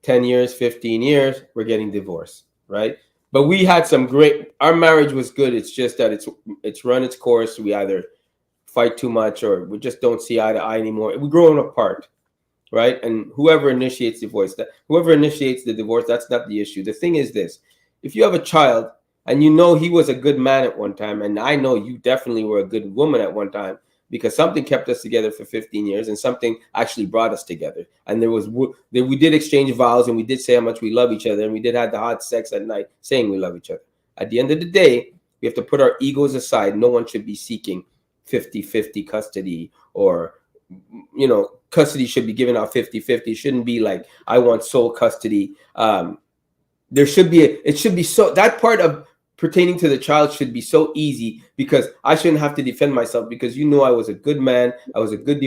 10 years, 15 years, we're getting divorced, right? But we had some great, our marriage was good. It's just that it's run its course. We either fight too much or we just don't see eye to eye anymore. We're growing apart, right? And whoever initiates divorce, that whoever initiates the divorce, that's not the issue. The thing is this: if you have a child and you know he was a good man at one time, and I know you definitely were a good woman at one time, because something kept us together for 15 years and something actually brought us together. And we did exchange vows and we did say how much we love each other and we did have the hot sex at night saying we love each other. At the end of the day, we have to put our egos aside. No one should be seeking 50-50 custody, or custody should be given out 50-50. It shouldn't be like I want sole custody. There should be it should be so that part of pertaining to the child should be so easy, because I shouldn't have to defend myself, because I was a good man, I was a good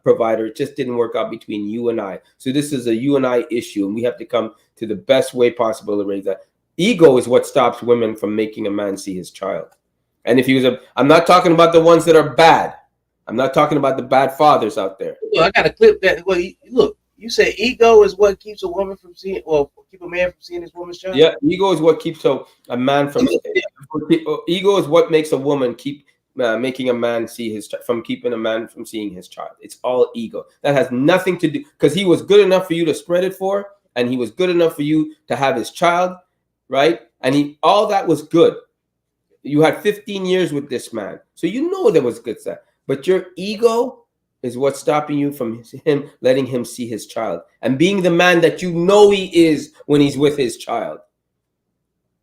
provider. It just didn't work out between you and I. So this is a you and I issue, and we have to come to the best way possible to raise that. Ego is what stops women from making a man see his child. And if he was I'm not talking about the ones that are bad. I'm not talking about the bad fathers out there. Look, I got a clip that. Well, look, you said ego is what keeps a woman from seeing, or keep a man from seeing his woman's child. Yeah, ego is what keeps a man from. Ego is what makes a woman keep making a man see from keeping a man from seeing his child. It's all ego. That has nothing to do, because he was good enough for you to spread it for, and he was good enough for you to have his child, right? And all that was good. You had 15 years with this man, so there was good stuff. But your ego is what's stopping you from him letting him see his child and being the man that he is when he's with his child,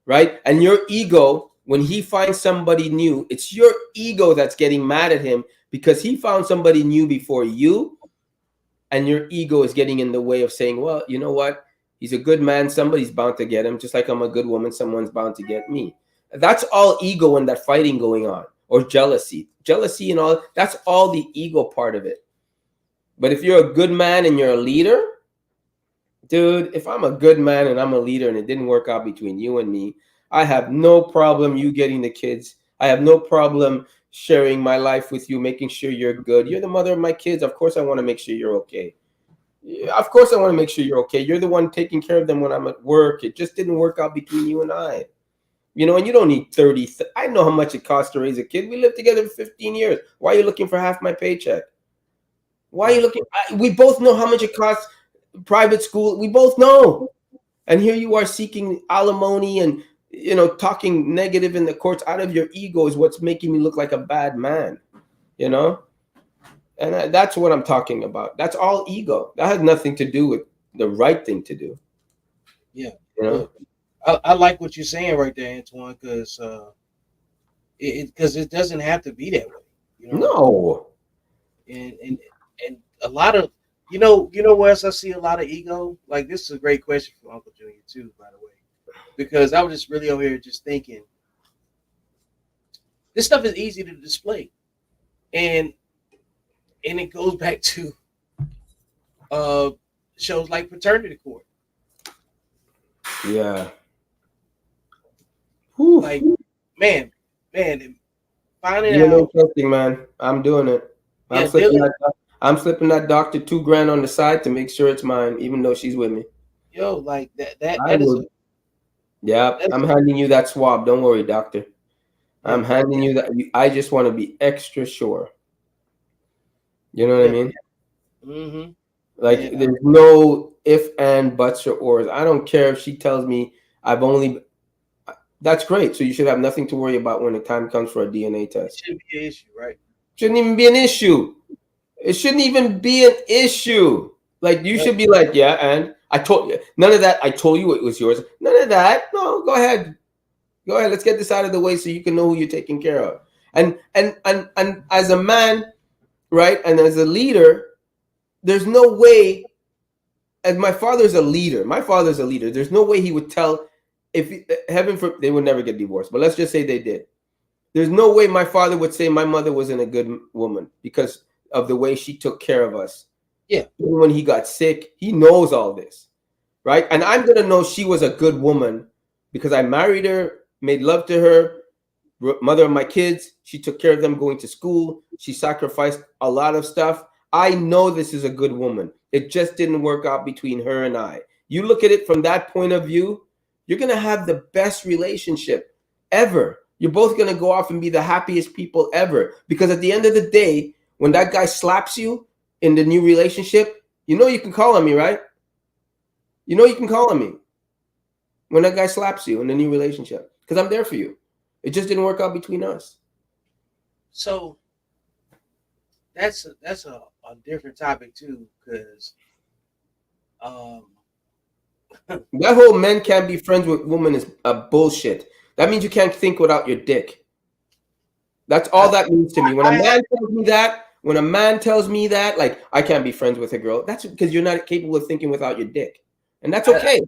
right? And your ego, when he finds somebody new, it's your ego that's getting mad at him because he found somebody new before you, and your ego is getting in the way of saying, well, you know what? He's a good man. Somebody's bound to get him, just like I'm a good woman. Someone's bound to get me. That's all ego and that fighting going on, or jealousy and all. That's all the ego part of it. But if you're a good man and you're a leader, dude, if I'm a good man and I'm a leader and it didn't work out between you and me, I have no problem you getting the kids. I have no problem sharing my life with you, making sure you're good. You're the mother of my kids. Of course, I want to make sure you're okay. Of course, I want to make sure you're okay. You're the one taking care of them when I'm at work. It just didn't work out between you and I. And you don't need 30. I know how much it costs to raise a kid. We lived together for 15 years. Why are you looking for half my paycheck? Why are you looking? We both know how much it costs private school. We both know. And here you are seeking alimony and, talking negative in the courts out of your ego is what's making me look like a bad man, And that's what I'm talking about. That's all ego. That has nothing to do with the right thing to do. Yeah. Look, I like what you're saying right there, Antoine, because it doesn't have to be that way. No. And a lot of where else I see a lot of ego. Like, this is a great question for Uncle Junior too, by the way, because I was just really over here just thinking, this stuff is easy to display, and it goes back to shows like Paternity Court. Yeah. Like, man, finding out. Testing, man. I'm doing it. I'm slipping that doctor $2,000 on the side to make sure it's mine, even though she's with me. Yo, like that is. Yeah, I'm handing you that swab. Don't worry, doctor. I'm handing you that. I just want to be extra sure. You know what I mean? Mm-hmm. Like, there's no if, and, buts, or ors. I don't care if she tells me that's great. So you should have nothing to worry about when the time comes for a DNA test. It shouldn't be an issue, right? Shouldn't even be an issue. It shouldn't even be an issue. Like, you should be like, yeah, and I told you. None of that. I told you it was yours. None of that. No, go ahead. Go ahead. Let's get this out of the way so you can know who you're taking care of. And as a man, right, and as a leader, there's no way. And my father's a leader. There's no way he would tell. They would never get divorced, but let's just say they did. There's no way my father would say my mother wasn't a good woman because of the way she took care of us. Yeah. Even when he got sick, he knows all this, right? And I'm going to know she was a good woman because I married her, made love to her, mother of my kids. She took care of them going to school. She sacrificed a lot of stuff. I know this is a good woman. It just didn't work out between her and I. you look at it from that point of view, you're gonna have the best relationship ever. You're both gonna go off and be the happiest people ever. Because at the end of the day, when that guy slaps you in the new relationship, you know you can call on me, right? You know you can call on me when that guy slaps you in the new relationship. Because I'm there for you. It just didn't work out between us. So that's a different topic too, because um, That whole men can't be friends with women is a bullshit. That means you can't think without your dick. That's all I that means to me. When a I have man tells me that, when a man tells me that, like I can't be friends with a girl, that's because you're not capable of thinking without your dick, and that's I, okay.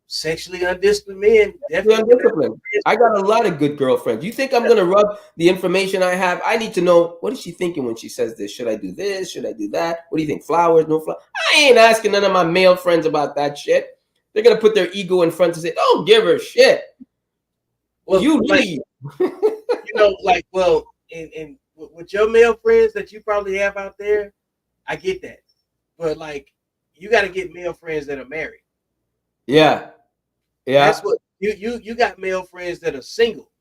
sexually undisciplined men You're definitely cannot undisciplined. be friends I with got a lot of good girlfriends. You think I'm gonna rub the information I have? I need to know what is she thinking when she says this. Should I do this? Should I do that? What do you think? Flowers? No flowers? I ain't asking none of my male friends about that shit. They're gonna put their ego in front and say, "Don't give her shit. well, You like leave." like and with your male friends that you probably have out there, I get that, but like you got to get male friends that are married. Yeah, That's yeah, what you got male friends that are single,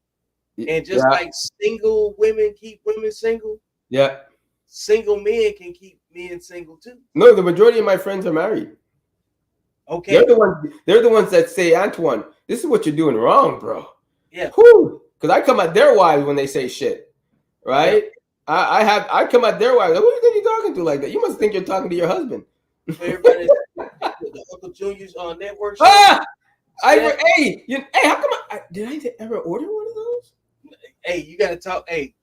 and just yeah, like single women keep women single, yeah. single men can keep men single too. No, the majority of my friends are married. They're Okay, the ones. They're the ones that say, "Antoine, this is what you're doing wrong, bro." yeah, Whew. Because I come at their wives when they say shit, yep. right? I come at their wives. Like, who do you think you're talking to like that? You must think you're talking to your husband. For everybody that's the Uncle Junior's network shirt, Ah, see that? hey, how come did I ever order one of those? Hey, you got to talk. Hey,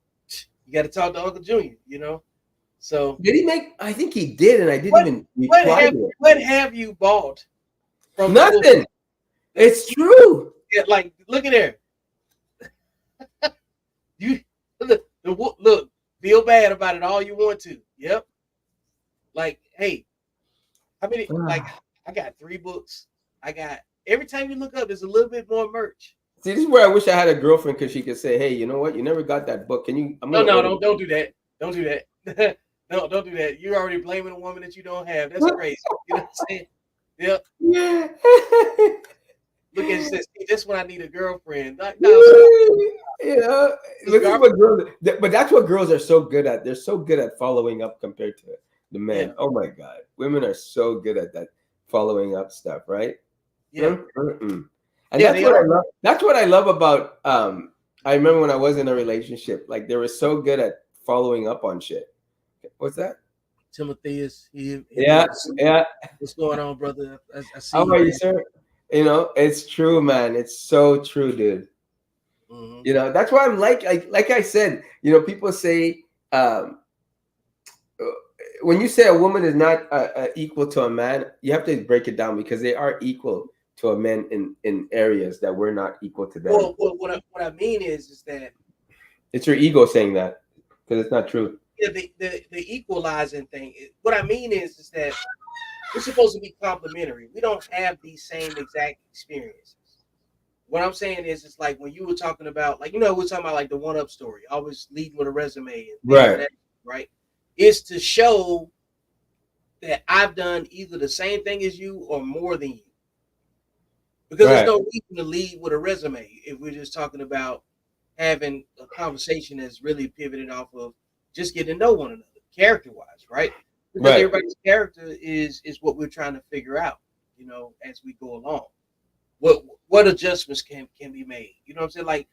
you got to talk to Uncle Junior. You know. So Did he make? I think he did, and I didn't what even reply to it. what have you bought from the book? Nothing. It's true. Yeah, like look at there. You look, feel bad about it all you want to. Yep. Like, hey, how many? Like, I got 3 books. I got every time you look up, there's a little bit more merch. See, this is where I wish I had a girlfriend because she could say, "Hey, you know what? You never got that book. Can you? I'm No, gonna no, order." don't do that. Don't do that. No, don't do that. You're already blaming a woman that you don't have. That's crazy. You know what I'm saying? Yep. Yeah. Look at this. This when I need a girlfriend. Like, no, stop. You know, This this is girl, what girls. But that's what girls are so good at. They're so good at following up compared to the yeah, men. Oh my god, women are so good at that following up stuff, right? yeah, Mm-mm-mm. And yeah. that's They what I are. love. That's what I love about. I remember when I was in a relationship, like they were so good at following up on shit. What's that? Timotheus, he Yeah, did. yeah. What's going on, brother? I see How you, are you, man. sir? You know, it's true, man. It's so true, dude. Hmm. You know, that's why I'm like I said, you know, people say uh, when you say a woman is not equal to a man, you have to break it down because they are equal to a man in areas that we're not equal to them. Well, what I mean is that It's your ego saying that because it's not true. yeah, the equalizing thing. What I mean is that we're supposed to be complementary. We don't have these same exact experiences. What I'm saying is, it's like when you were talking about, like, we're talking about like the one up story, always leading with a resume and things of Right, that, right? Is to show that I've done either the same thing as you or more than you. Because there's right, no reason to lead with a resume if we're just talking about having a conversation that's really pivoted off of just getting to know one another, character wise, right? Because right. everybody's character is what we're trying to figure out, as we go along. What adjustments can be made? You know what I'm saying? Like,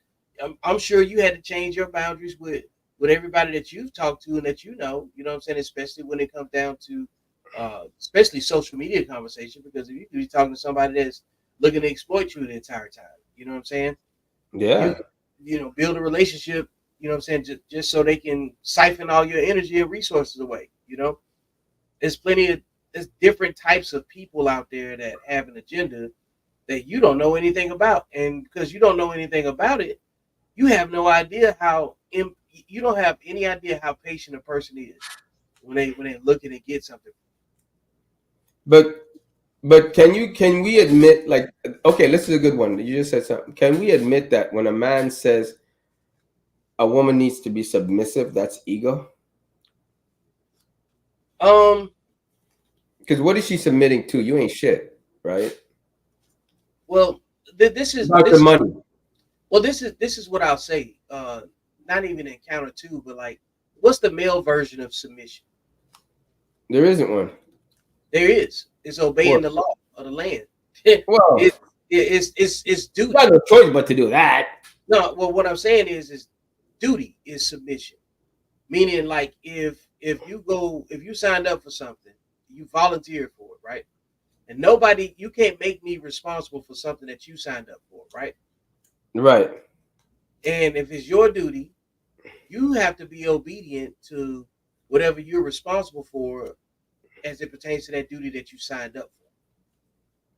I'm sure you had to change your boundaries with everybody that you've talked to and that you know. You know what I'm saying? Especially when it comes down to, especially social media conversation, because if you could be talking to somebody that's looking to exploit you the entire time, you know what I'm saying? You Yeah, build a relationship. You know what I'm saying? Just so they can siphon all your energy and resources away. There's plenty of there's different types of people out there that have an agenda that you don't know anything about, and because you don't know anything about it, you have no idea you don't have any idea how patient a person is when they looking to get something. but can we admit like okay, this is a good one. You just said something. Can we admit that when a man says a woman needs to be submissive, that's ego? Um, Because what is she submitting to? You ain't shit, right? Well, this is About the this is money. well, this is what I'll say. Not even in counter two, but like, what's the male version of submission? There isn't one. There is. It's obeying What? the law of the land. it, Well, it's you got duty. no choice but to do that. No, well, what I'm saying is duty is submission. Meaning, like, if you signed up for something, you volunteered for it, right? And nobody, you can't make me responsible for something that you signed up for, right? Right. And if it's your duty, you have to be obedient to whatever you're responsible for as it pertains to that duty that you signed up for.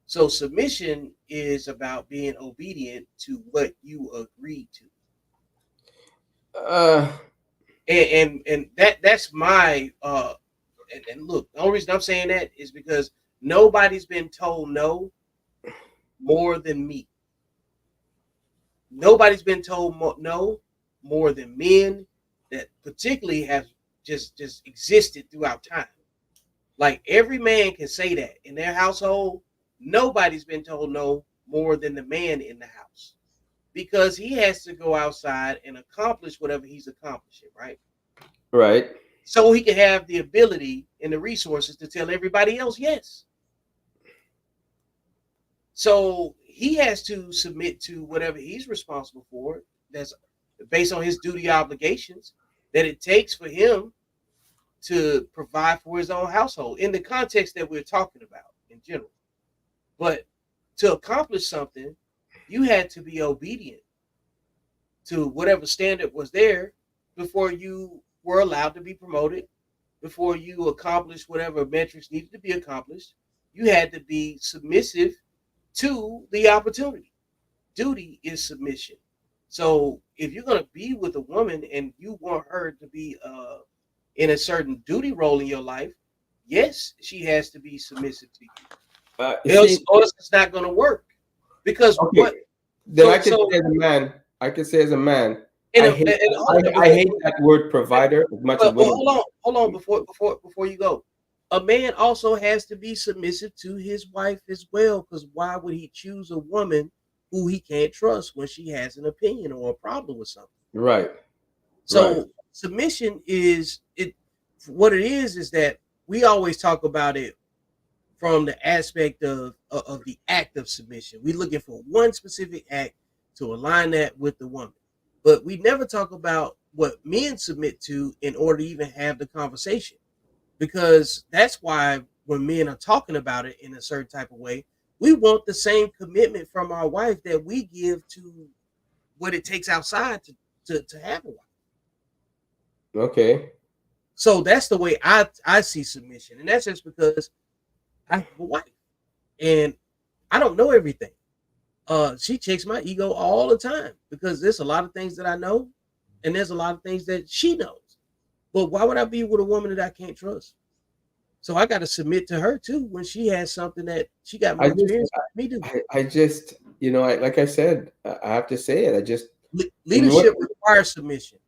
So submission is about being obedient to what you agreed to. Uh, And that's my and look, the only reason I'm saying that is because nobody's been told no more than me. Nobody's been told no more than men that particularly have just existed throughout time. Like every man can say that in their household. Nobody's been told no more than the man in the house because he has to go outside and accomplish whatever he's accomplishing, right? right. So he can have the ability and the resources to tell everybody else yes. So he has to submit to whatever he's responsible for. That's based on his duty obligations that it takes for him to provide for his own household in the context that we're talking about in general. But to accomplish something, you had to be obedient to whatever standard was there before you were allowed to be promoted, before you accomplished whatever metrics needed to be accomplished. You had to be submissive to the opportunity. Duty is submission. So if you're going to be with a woman and you want her to be in a certain duty role in your life, yes, she has to be submissive to You you. see, Or else it's not going to work. Because okay. what? Then I So can so say as a man, I can say as a man, and, I and, hate and I, hold on I before, hate that word provider as much as women. hold on before you go. A man also has to be submissive to his wife as well. Because why would he choose a woman who he can't trust when she has an opinion or a problem with something? Right. Right. So submission is it. What it is that we always talk about it from the aspect of the act of submission. We're looking for one specific act to align that with the woman, but we never talk about what men submit to in order to even have the conversation. Because that's why when men are talking about it in a certain type of way, we want the same commitment from our wife that we give to what it takes outside to have a wife. Okay. So that's the way I see submission, and that's just because I have a wife and I don't know everything. She checks my ego all the time because there's a lot of things that I know, and there's a lot of things that she knows. But why would I be with a woman that I can't trust? So I got to submit to her too when she has something that she got I more just experience with me do. I just like I said, I have to say it. I just in what Leadership requires submission.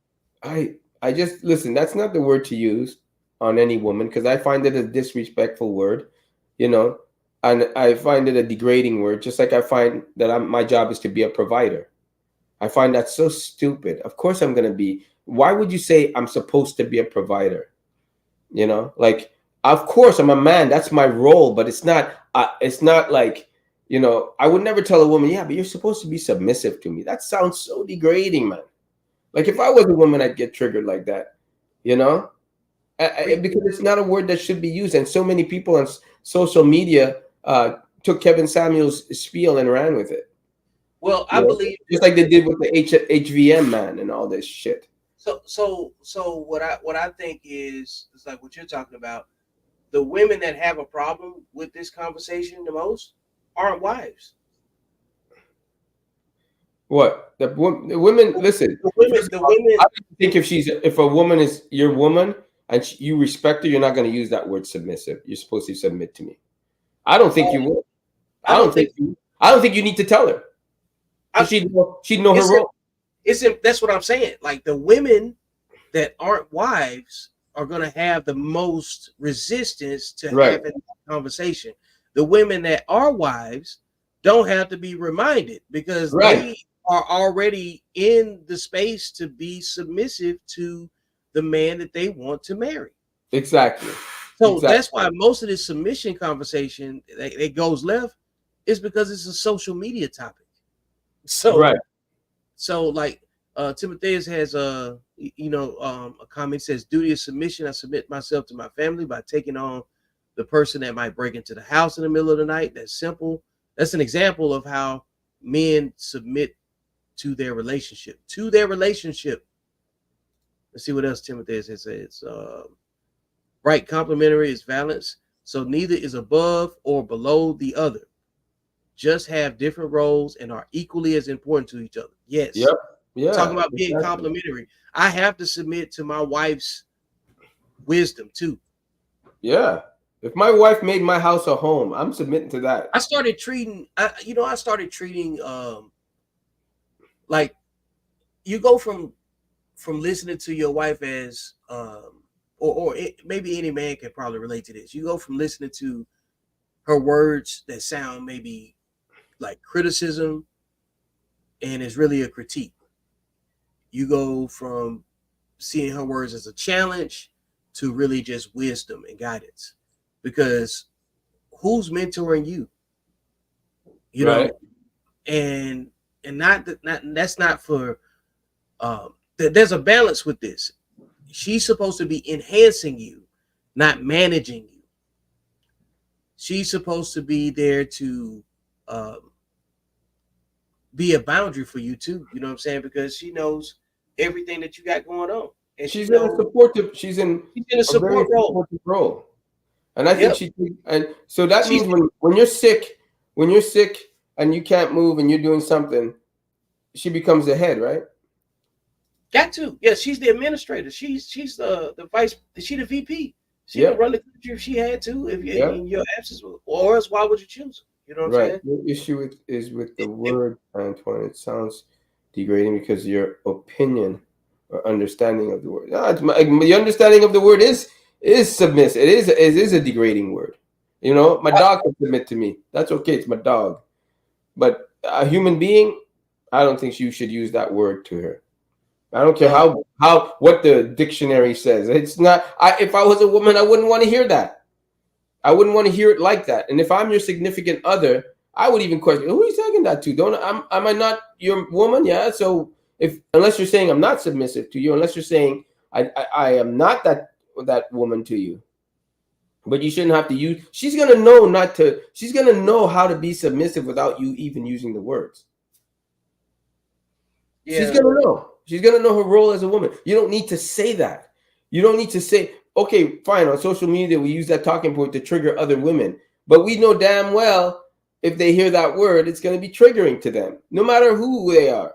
I just listen. That's not the word to use on any woman because I find it a disrespectful word, you know, and I find it a degrading word. Just like I find that my job is to be a provider. I find that so stupid. Of course, I'm gonna be. Why would you say I'm supposed to be a provider? Like of course I'm a man. That's my role, but it's not. It's not like I would never tell a woman, yeah, but you're supposed to be submissive to me. That sounds so degrading, man. Like if I was a woman, I'd get triggered like that, you know, We because it's not a word that should be used. And so many people on social media took Kevin Samuel's spiel and ran with it, well, I believe just like they did with the HVM man and all this shit. so. What I think is like what you're talking about. The women that have a problem with this conversation the most aren't wives. What the women? Listen, The women, first the of all, women. I don't think if a woman is your woman and you respect her, you're not going to use that word submissive. You're supposed to submit to me. I don't think you would. I don't think I don't think you need to tell her because I, she'd know her it's role. that's what I'm saying. Like the women that aren't wives are going to have the most resistance to Right. having a conversation. The women that are wives don't have to be reminded because Right. they are already in the space to be submissive to the man that they want to marry. Exactly. So Exactly. that's why most of this submission conversation that goes left is because it's a social media topic. So Right. like Timotheus has a comment says duty of submission. I submit myself to my family by taking on the person that might break into the house in the middle of the night. That's simple. That's an example of how men submit to their relationship. To their relationship. Let's see what else Timotheus has said. It's right, complementary is balance. So neither is above or below the other. Just have different roles and are equally as important to each other. Yep. Yes. Talking Yeah. about being Exactly. complimentary. I have to submit to my wife's wisdom too. Yeah. If my wife made my house a home, I'm submitting to that. I started treating like you go from listening to your wife as maybe any man can probably relate to this. You go from listening to her words that sound maybe like criticism and it's really a critique. You go from seeing her words as a challenge to really just wisdom and guidance. Because who's mentoring you? You Right. know, and not that's not for there's a balance with this. She's supposed to be enhancing you, not managing you. She's supposed to be there to um, be a boundary for you too. You know what I'm saying? Because she knows everything that you got going on, and she She's in a knows supportive. She's in she's in a a very support role. supportive role. And I think Yep, she and so that she's means when you're sick and you can't move and you're doing something, she becomes the head, right? got to. Yeah, she's the administrator. She's the vice. She the VP. She could Yep. run the country if she had to. If you Yep. in your absence, or else why would you choose her? You know what I'm Right. saying? Your issue is with the And word, Antoine. It sounds degrading because your opinion or understanding of the word. No, the understanding of the word is submissive. It is a degrading word. You know, my dog can submit to me. That's okay. It's my dog. But a human being, I don't think you should use that word to her. I don't care no, how what the dictionary says. It's not. If I was a woman, I wouldn't want to hear that. I wouldn't want to hear it like that. And if I'm your significant other, I would even question, who are you saying that to? Don't am I not your woman? Yeah. So if unless you're saying I'm not submissive to you, unless you're saying I am not that woman to you, but you shouldn't have to use. She's gonna know not to. She's gonna know how to be submissive without you even using the words. She's yeah, gonna know. She's gonna know her role as a woman. You don't need to say that. You don't need to say, okay, fine. On social media, we use that talking point to trigger other women, but we know damn well if they hear that word, it's gonna be triggering to them, no matter who they are.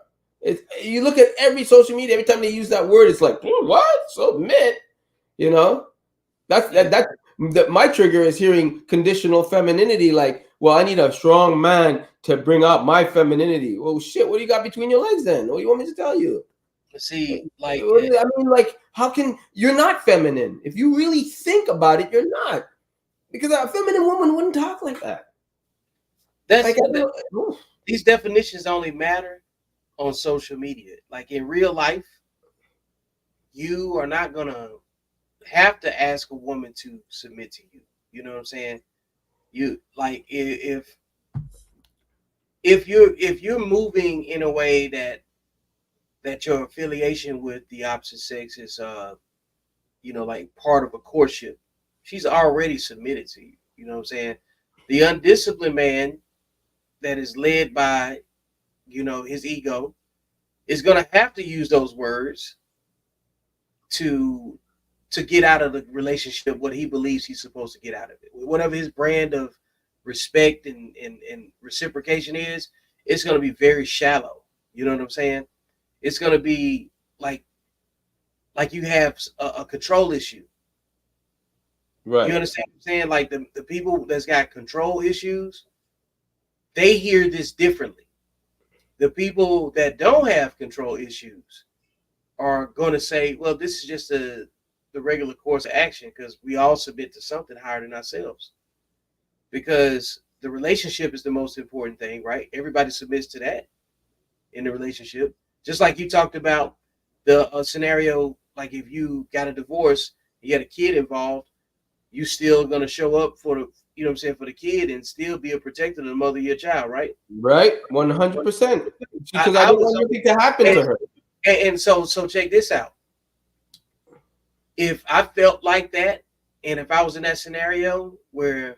You look at every social media. Every time they use that word, it's like, what? Submit. You know, that's yeah, my trigger is hearing conditional femininity. Like, well, I need a strong man to bring out my femininity. Well, shit, what do you got between your legs then? What do you want me to tell you? see, like I mean, like, how can you're not feminine? If you really think about it, you're not. Because a feminine woman wouldn't talk like that. that's Like, I don't, these definitions only matter on social media. Like in real life, you are not gonna have to ask a woman to submit to you. You know what I'm saying? You like if you're moving in a way that your affiliation with the opposite sex is like part of a courtship, she's already submitted to you. You know what I'm saying? The undisciplined man that is led by his ego is gonna have to use those words to get out of the relationship what he believes he's supposed to get out of it. Whatever his brand of respect and reciprocation is, it's gonna be very shallow. You know what I'm saying? It's gonna be like you have a control issue. You right, understand what I'm saying? Like the people that's got control issues, they hear this differently. The people that don't have control issues are going to say, well, this is just the regular course of action because we all submit to something higher than ourselves. Because the relationship is the most important thing, right? Everybody submits to that in the relationship. Just like you talked about the scenario, like if you got a divorce, you had a kid involved, you still gonna show up for the, you know what I'm saying, for the kid and still be a protector of the mother of your child, right? Right, 100%. Because I I don't was, want anything to happen and, to her. so check this out. If I felt like that, and if I was in that scenario where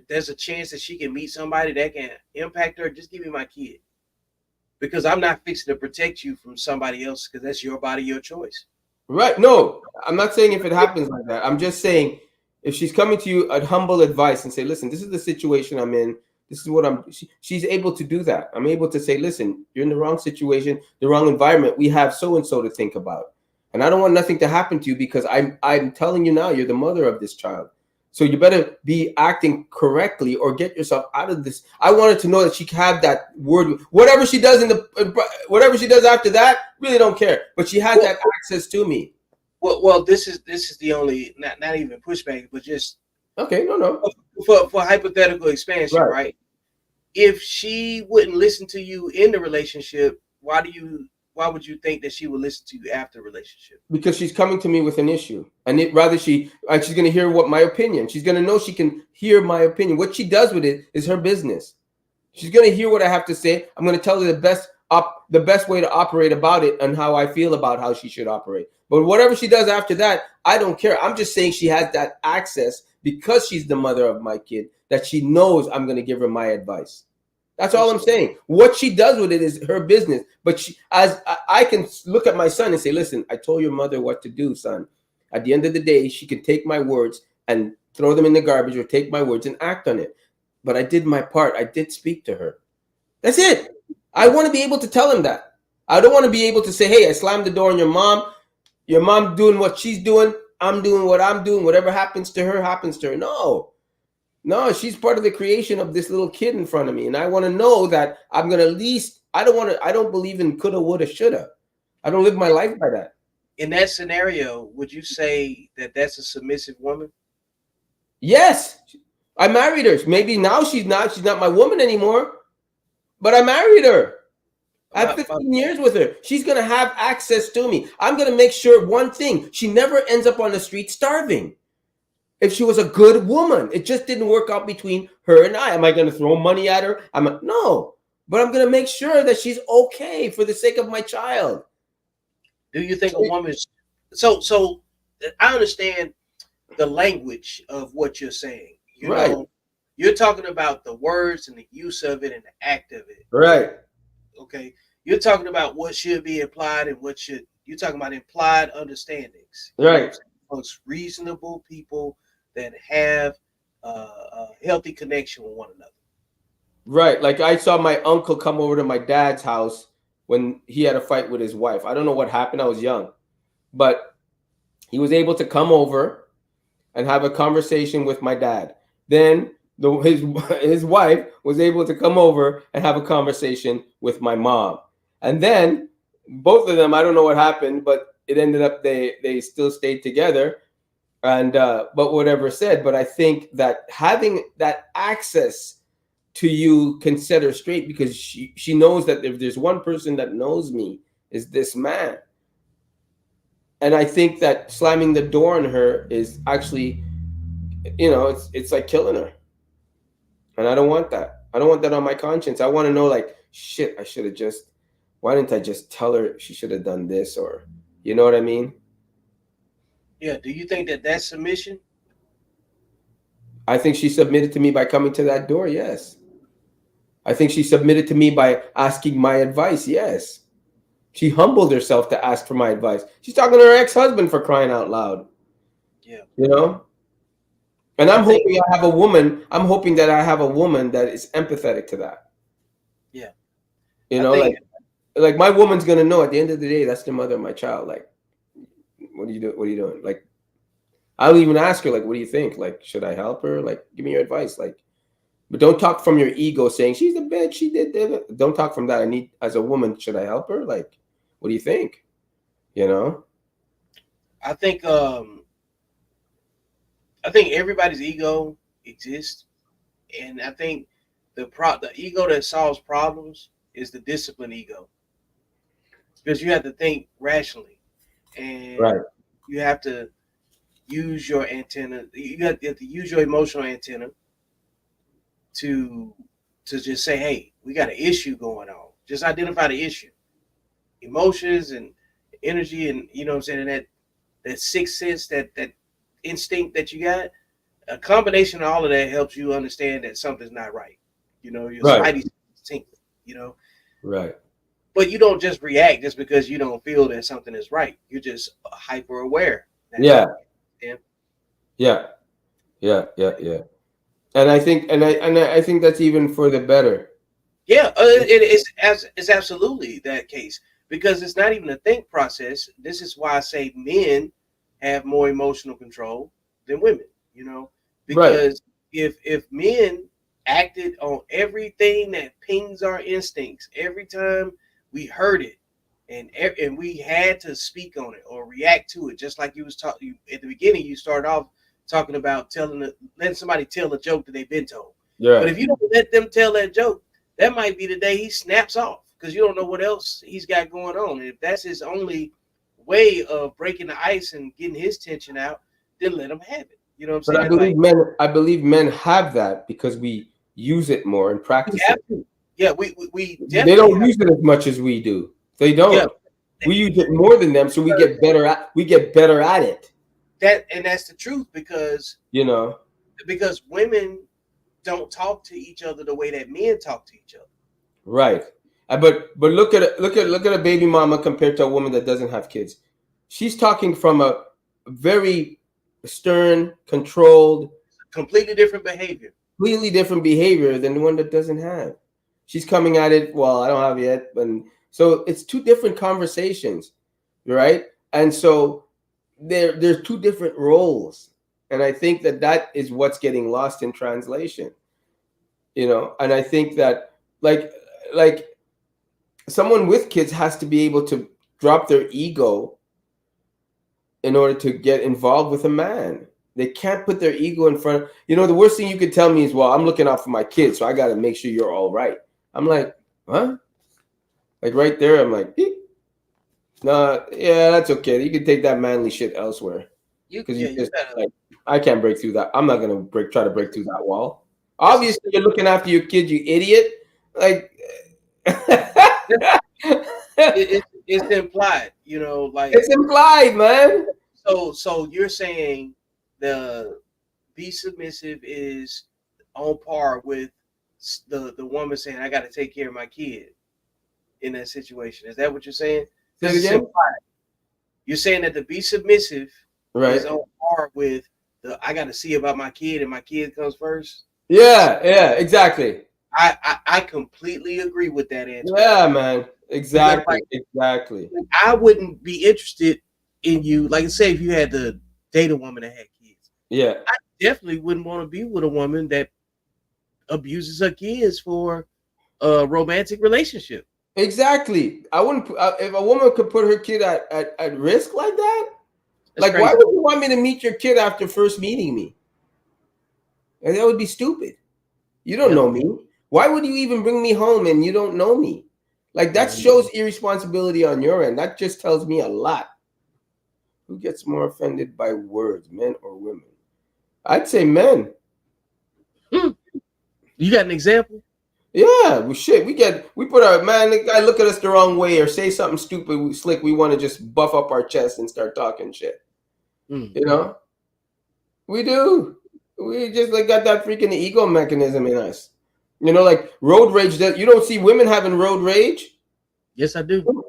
there's a chance that she can meet somebody that can impact her, just give me my kid, because I'm not fixing to protect you from somebody else, because that's your body, your choice. Right. No, I'm not saying if it happens like that. I'm just saying if she's coming to you at humble advice and say, listen, this is the situation I'm in. This is what she's able to do that. I'm able to say, listen, you're in the wrong situation, the wrong environment. We have so and so to think about. And I don't want nothing to happen to you because I'm telling you now, you're the mother of this child. So you better be acting correctly or get yourself out of this. I wanted to know that she had that word. Whatever she does whatever she does after that, really don't care. But she has Well, that access to me. this is the only, not even pushback, but just Okay, no. for hypothetical expansion, Right. right? If she wouldn't listen to you in the relationship, why would you think that she would listen to you after the relationship? Because she's coming to me with an issue. And rather she's gonna hear what my opinion. She's gonna know she can hear my opinion. What she does with it is her business. She's gonna hear what I have to say. I'm gonna tell her the best way to operate about it and how I feel about how she should operate. But whatever she does after that, I don't care. I'm just saying she has that access because she's the mother of my kid that she knows I'm gonna give her my advice. That's all I'm saying. What she does with it is her business. But I can look at my son and say, listen, I told your mother what to do, son. At the end of the day, she can take my words and throw them in the garbage or take my words and act on it. But I did my part. I did speak to her. That's it. I want to be able to tell him that. I don't want to be able to say, hey, I slammed the door on your mom doing what she's doing, I'm doing what I'm doing, whatever happens to her happens to her. No. No, she's part of the creation of this little kid in front of me. And I want to know that I'm going to at least, I don't believe in coulda, woulda, shoulda. I don't live my life by that. In that scenario, would you say that that's a submissive woman? Yes, I married her. Maybe now she's not my woman anymore, but I married her. I have My, my, 15 years with her. She's going to have access to me. I'm going to make sure one thing, she never ends up on the street starving. If she was a good woman, it just didn't work out between her and I. Am I going to throw money at her? No, but I'm going to make sure that she's okay for the sake of my child. do you think a woman? So I understand the language of what you're saying. You Right, know, you're talking about the words and the use of it and the act of it. right, Okay, you're talking about what should be implied and what should. You're talking about implied understandings. You know what I'm right, saying? Most reasonable people that have a healthy connection with one another. right. Like I saw my uncle come over to my dad's house when he had a fight with his wife. I don't know what happened. I was young, but he was able to come over and have a conversation with my dad. Then his wife was able to come over and have a conversation with my mom. And then both of them, I don't know what happened, but it ended up they still stayed together. And but whatever said, but I think that having that access to you can set her straight because she knows that if there's one person that knows me is this man. And I think that slamming the door on her is actually, it's like killing her. And I don't want that. I don't want that on my conscience. I want to know, like, shit, why didn't I just tell her she should have done this? Or, you know what I mean? Yeah. Do you think that that's submission? I think she submitted to me by coming to that door. Yes. I think she submitted to me by asking my advice. Yes. She humbled herself to ask for my advice. She's talking to her ex-husband for crying out loud, Yeah. you know? And I think. I'm hoping that I have a woman that is empathetic to that. Yeah. You I know, think. like my woman's gonna know at the end of the day that's the mother of my child. Like, what are you doing? What are you doing? Like, I'll even ask her, like, what do you think? Like, should I help her? Like, give me your advice. Like, but don't talk from your ego saying she's a bitch, she did that. Don't talk from that. I need, as a woman, should I help her? Like, what do you think? You know? I think. I think everybody's ego exists, And I think the ego that solves problems is the disciplined ego, because you have to think rationally, and Right. you have to use your antenna. You have to use your emotional antenna to just say, hey, we got an issue going on. Just identify the issue, emotions and energy, and you know what I'm saying, and that sixth sense, that instinct that you got. A combination of all of that helps you understand that something's not right. You know, your Right. spidey tingling. You know, Right. but you don't just react just because you don't feel that something is right. You're just hyper aware now. Yeah. Yeah, Yeah. Yeah. Yeah. Yeah. And I think, and I think that's even for the better. yeah, it's absolutely that case, because it's not even a think process. This is why I say men have more emotional control than women. You know, Right. because if men acted on everything that pings our instincts every time we heard it, and we had to speak on it or react to it, just like you was talking at the beginning. You started off talking about letting somebody tell a joke that they've been told. But Yeah. if you don't let them tell that joke, that might be the day he snaps off, because you don't know what else he's got going on. And if that's his only way of breaking the ice and getting his tension out, then let him have it. You know what I'm But saying? Like, I believe men have that because we use it more and we practice have it. to. Yeah, we They definitely don't have. use it as much as we do. They Yeah, don't. We use it more than them, so we get better at it. that's the truth, You know. because women don't talk to each other the way that men talk to each other. Right. But look at a baby mama compared to a woman that doesn't have kids. She's talking from a very stern, controlled, Completely different behavior. completely different behavior than the one that doesn't have. She's coming at it, well, I don't have yet, and so it's two different conversations, right? And so there's two different roles, and I think that that is what's getting lost in translation, you know. And I think that like like someone with kids has to be able to drop their ego in order to get involved with a man. They can't put their ego in front of, you know, the worst thing you could tell me is, well, I'm looking out for my kids, so I got to make sure you're all right. I'm like, huh? Like right there, I'm like, "Beep." No, yeah, that's okay. You can take that manly shit elsewhere. Because you You just gotta. like, I can't break through that. I'm not gonna try to break through that wall. It's a, Obviously, you're looking after your kid, you idiot. Like, it's implied. You know, like, it's implied, man. so you're saying the be submissive is on par with the woman saying, I got to take care of my kid in that situation. Is that what you're saying? Say Because it it's again. implied. You're saying that the be submissive is Right. on par with the I got to see about my kid, and my kid comes first. Yeah, yeah, exactly. I completely agree with that answer, Yeah, man. because Exactly, exactly. I wouldn't be interested in you. Like, say, if you had to date a woman that had kids, Yeah, I definitely wouldn't want to be with a woman that abuses her kids for a romantic relationship. exactly. I wouldn't if a woman could put her kid at risk like that. That's Like, why crazy. would you want me to meet your kid after first meeting me? And that would be stupid. You don't Yep. know me. Why would you even bring me home and you don't know me? Like, that Mhm. shows irresponsibility on your end. That just tells me a lot. Who gets more offended by words, men or women? I'd say men. Hmm. You got an example? Yeah, well, shit. We put our man. The guy look at us the wrong way or say something stupid, slick. We want to just buff up our chest and start talking shit. Hmm. You know, we do. We just like got that freaking ego mechanism in us. You know, like road rage. That you don't see women having road rage. Yes, I do.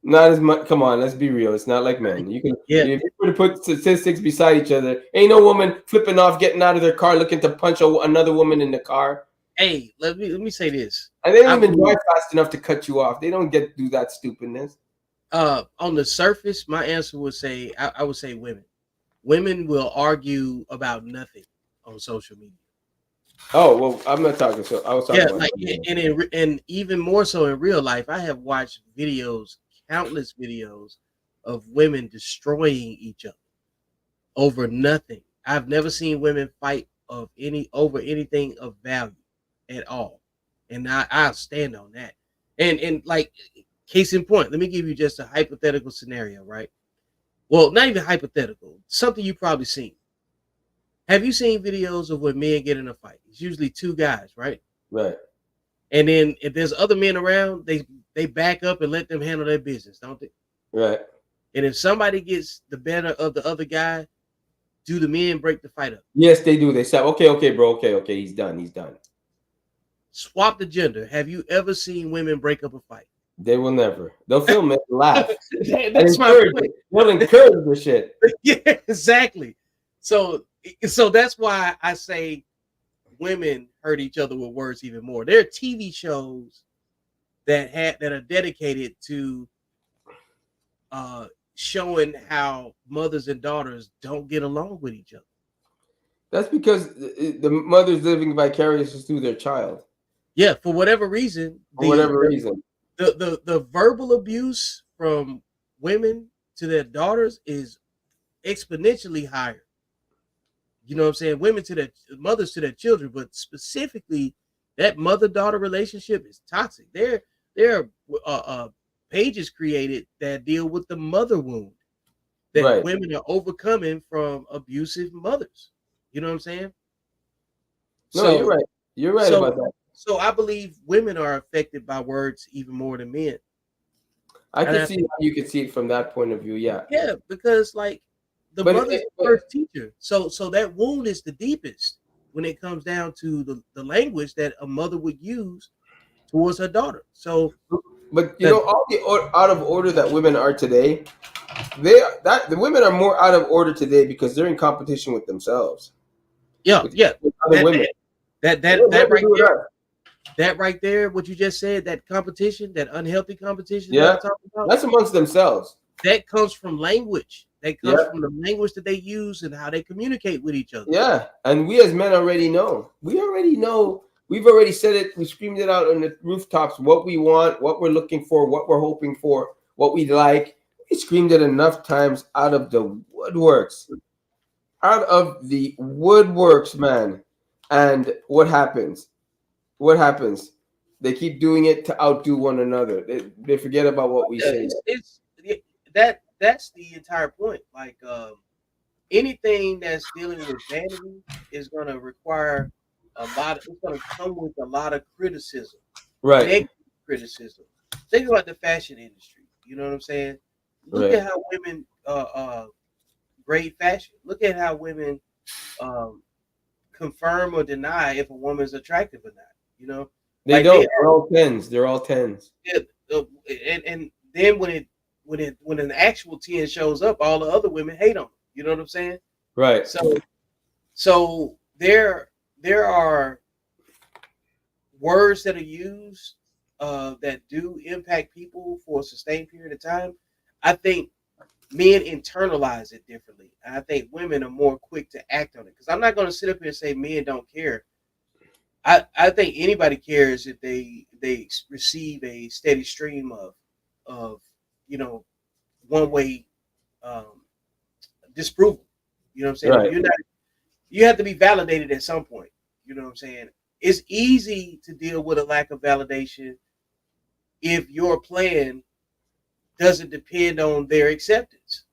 Not as much. Come on, let's be real. It's not like men. You can Yeah. if you were to put statistics beside each other, ain't no woman flipping off, getting out of their car, looking to punch another woman in the car. Hey, let me say this. And they don't I even believe drive fast enough to cut you off. They don't get do that stupidness. on the surface, my answer would say I would say women. Women will argue about nothing on social media. Oh well, I'm not talking. So I was talking Yeah, about. like, and even more so in real life, I have watched videos, countless videos of women destroying each other over nothing. I've never seen women fight of any over anything of value at all. And I'll stand on that. And like case in point, let me give you just a hypothetical scenario, right? Well, not even hypothetical, something you probably seen. Have you seen videos of when men get in a fight? It's usually two guys, right? Right. And then if there's other men around, they back up and let them handle their business, don't they? Right. And if somebody gets the better of the other guy, do the men break the fight up? Yes, they do. They say, okay, okay, bro, okay, okay, he's done. He's done. Swap the gender. Have you ever seen women break up a fight? They will never. They'll film it, laugh, and That's my encourage point. it. They'll encourage the shit. Yeah, exactly. So so that's why I say women hurt each other with words even more. There are TV shows that are dedicated to uh showing how mothers and daughters don't get along with each other. That's because the mother's living vicariously through their child Yeah, for whatever reason, for whatever reason. the verbal abuse from women to their daughters is exponentially higher. You know what I'm saying? Women to their mothers to their children, but specifically that mother daughter relationship is toxic. There are pages created that deal with the mother wound that Right. women are overcoming from abusive mothers. You know what I'm saying? No, you're So right. You're right so about that. so I believe women are affected by words even more than men. I And could I see how you could see it from that point of view. Yeah. Yeah, because like the But, mother's the first teacher. So that wound is the deepest when it comes down to the language that a mother would use towards her daughter. So but you that know, all the out of order that women are today, they that the women are more out of order today because they're in competition with themselves, yeah, with, yeah. with other That women. It has that nothing to right do with there, us. what you just said, that competition, that unhealthy competition that Yeah, I'm talking about, that's amongst themselves. that comes from language. That comes Yeah, from the language that they use and how they communicate with each other. yeah. And we as men already know. We already know. We've already said it. We screamed it out on the rooftops. What we want, what we're looking for, what we're hoping for, what we like. We screamed it enough times out of the woodworks. Out of the woodworks, man. And what happens? What happens? They keep doing it to outdo one another. They forget about what we Yeah, say. that's the entire point. Like anything that's dealing with vanity is going to require a lot. It's going to come with a lot of criticism, Right, negative criticism. Think about the fashion industry. You know what I'm saying? Look right. at how women grade fashion. Look at how women um, confirm or deny if a woman's attractive or not. You know, They like they don't. They're all tens. They're all tens. yeah, and then when an actual 10 shows up, all the other women hate on them. You know what I'm saying? Right, So there are words that are used that do impact people for a sustained period of time. I think men internalize it differently. And I think women are more quick to act on it. Because I'm not going to sit up here and say men don't care. I think anybody cares if they receive a steady stream of you know one way um, disapproval. You know what I'm saying? If right. you're not, you have to be validated at some point. You know what I'm saying? It's easy to deal with a lack of validation if your plan doesn't depend on their acceptance.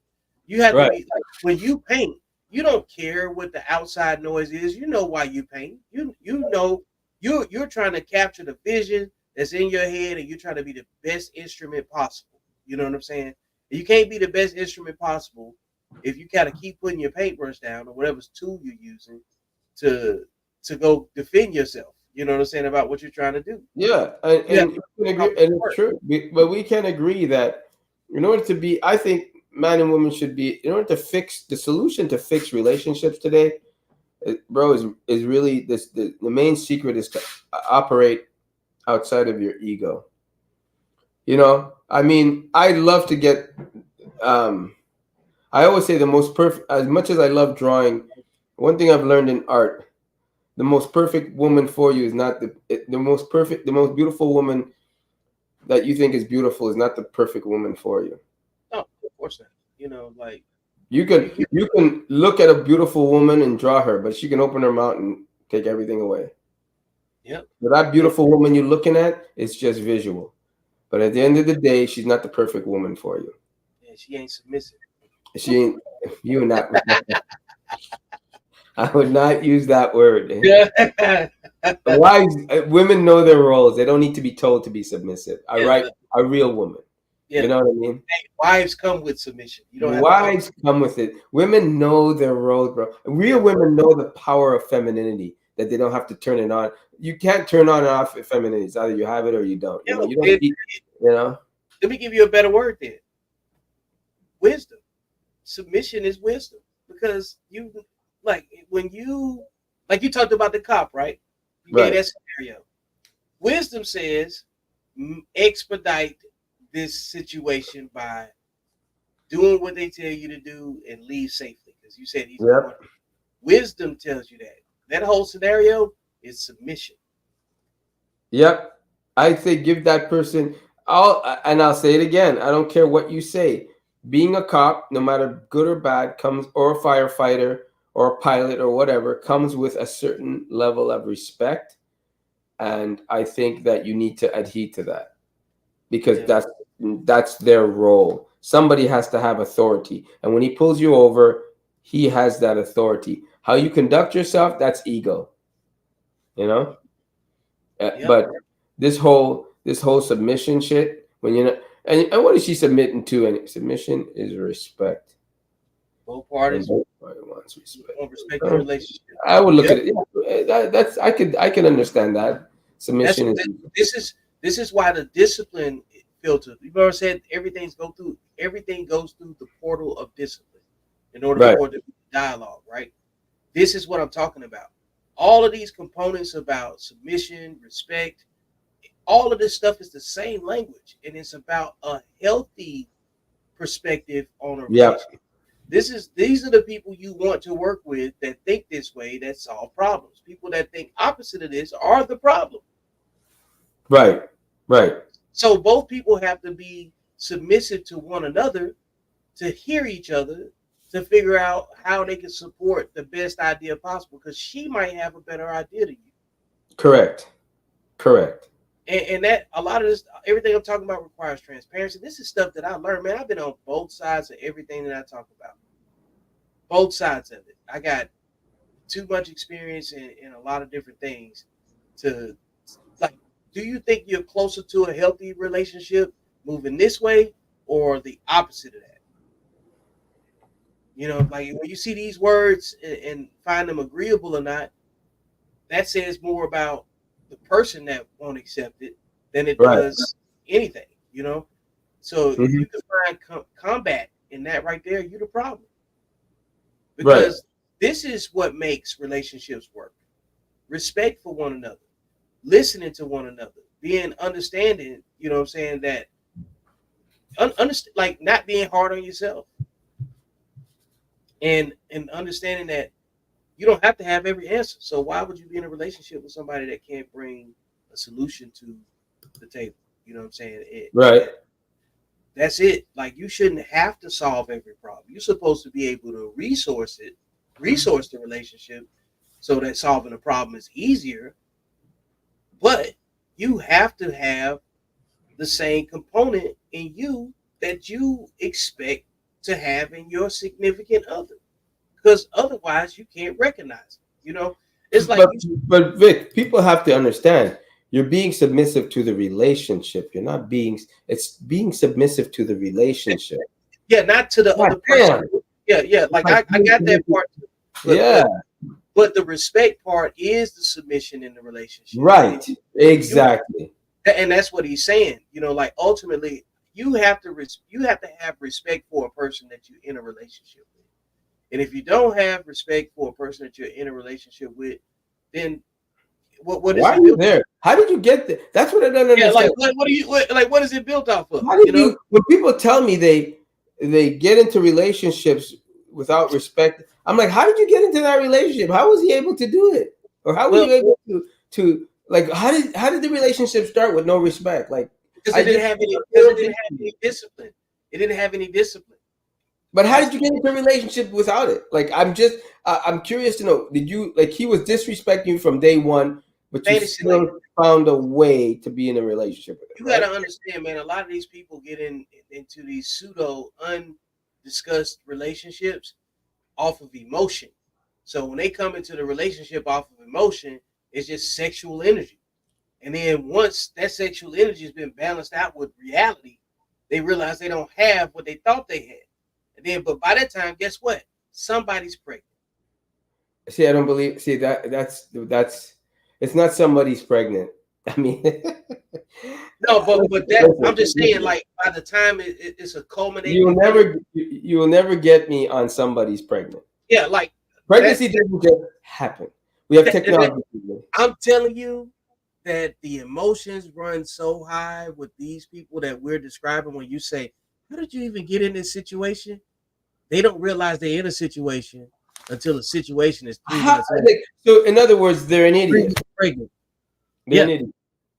You have to Right. be like when you paint, you don't care what the outside noise is. You know why you paint. You know you're trying to capture the vision that's in your head and you're trying to be the best instrument possible. You know what I'm saying? You can't be the best instrument possible if you kind of keep putting your paintbrush down or whatever tool you're using to to go defend yourself. You know what I'm saying about what you're trying to do. Yeah, You have and to we can agree, accomplish and it's work. true. But we can agree that in order to be, I think man and woman should be, in order to fix the solution to fix relationships today, bro, is really this. The main secret is to operate outside of your ego. You know, I mean, I love to get. Um, I always say the most perfect. As much as I love drawing, one thing I've learned in art, the most perfect woman for you is not the most perfect, the most beautiful woman that you think is beautiful is not the perfect woman for you. No, of course not. You know, like You can, you can look at a beautiful woman and draw her, but she can open her mouth and take everything away. yep. But that And, beautiful woman you're looking at, it's just visual. But at the end of the day, she's not the perfect woman for you. and she ain't submissive. She ain't you not. I would not use that word. Yeah. Wives, women know their roles. They don't need to be told to be submissive. A Yeah, right, a real woman. You yeah. know what I mean? Hey, wives come with submission. You don't have to talk. Wives come with it. Women know their roles, bro. Real Yeah, women know the power of femininity that they don't have to turn it on. You can't turn on and off femininity. It's either you have it or you don't. You know, yo, you don't eat. You know, let me give you a better word then. Wisdom. Submission is wisdom because you like when you like you talked about the cop, right? You gave right? that scenario. Wisdom says expedite this situation by doing what they tell you to do and leave safely because you said he's going. Yep, Wisdom tells you that. That whole scenario is submission. yep. I say give that person. I'll say it again. I don't care what you say. Being a cop, no matter good or bad, comes or a firefighter or a pilot or whatever, comes with a certain level of respect, and I think that you need to adhere to that because Yeah, that's their role. Somebody has to have authority, and when he pulls you over, he has that authority. How you conduct yourself, that's ego, you know. yep. But this whole submission shit, when you're not, and what is she submitting to? And submission is respect, Both and parties both parties wants respect. want respect in the So relationship. I would look Yep. at it. Yeah, that's I can understand that That's submission is this is why the discipline filter. You remember I said everything goes through the portal of discipline in order right. for it to be dialogue, right? This is what I'm talking about. All of these components about submission, respect, all of this stuff is the same language, and it's about a healthy perspective on a Yeah. relationship. These are the people you want to work with that think this way that solve problems. People that think opposite of this are the problem. Right. Right. So both people have to be submissive to one another to hear each other to figure out how they can support the best idea possible because she might have a better idea than you. Correct. Correct. And that a lot of this, everything I'm talking about requires transparency. This is stuff that I learned, man. I've been on both sides of everything that I talk about. Both sides of it. I got too much experience in a lot of different things to like. Do you think you're closer to a healthy relationship moving this way or the opposite of that? You know, like when you see these words and find them agreeable or not, that says more about the person that won't accept it than it Right. does anything. You know, so if Hmm. you can find combat in that right there, you're the problem Right. because this is what makes relationships work: respect for one another, listening to one another, being understanding. You know what I'm saying? That like not being hard on yourself and understanding that you don't have to have every answer. So why would you be in a relationship with somebody that can't bring a solution to the table? You know what I'm saying? Right. That's it. Like you shouldn't have to solve every problem. You're supposed to be able to resource the relationship so that solving a problem is easier. But you have to have the same component in you that you expect to have in your significant other. Because otherwise you can't recognize it. You know, it's like But you but Vic, people have to understand you're being submissive to the relationship. You're not being it's being submissive to the relationship. yeah, not to the God other person. damn. Yeah, yeah. It's Like like I being got that submissive. part too. But Yeah, the respect part is the submission in the relationship. And if right. you Exactly. and that's what he's saying, you know, like ultimately you have to have respect for a person that you're in a relationship with. And if you don't have respect for a person that you're in a relationship with, then what is Why are it you built? there? How did you get there? That's what I don't Yeah, understand. like what do you like what is it built off of? How You did know? you when people tell me they get into relationships without respect, I'm like, how did you get into that relationship? How was he able to do it? Or how were Well, you able to like how did the relationship start with no respect? Like because I it didn't just have any because it didn't have any discipline. It didn't have any discipline. But how That's did you get into a relationship without it? Like, I'm curious to know. Did you like he was disrespecting you from day one, but you fantasy land. still found a way to be in a relationship with him, You got right? to understand, man. A lot of these people get into these pseudo undiscussed relationships off of emotion. So when they come into the relationship off of emotion, it's just sexual energy. And then once that sexual energy has been balanced out with reality, they realize they don't have what they thought they had. And then, but by that time, guess what? Somebody's pregnant. See, I don't believe. See that's. It's not somebody's pregnant. I mean, No, but that I'm just saying, listen. like by the time it's a culminating You'll event, never you will never get me on somebody's pregnant. yeah, like that. Pregnancy doesn't just happen. We have that technology. I'm telling you that the emotions run so high with these people that we're describing. When you say, "How did you even get in this situation?" They don't realize they're in a situation until the situation is three How, months in. like, so, in other words, they're an 3 months idiot. pregnant. They're an Yeah, idiot.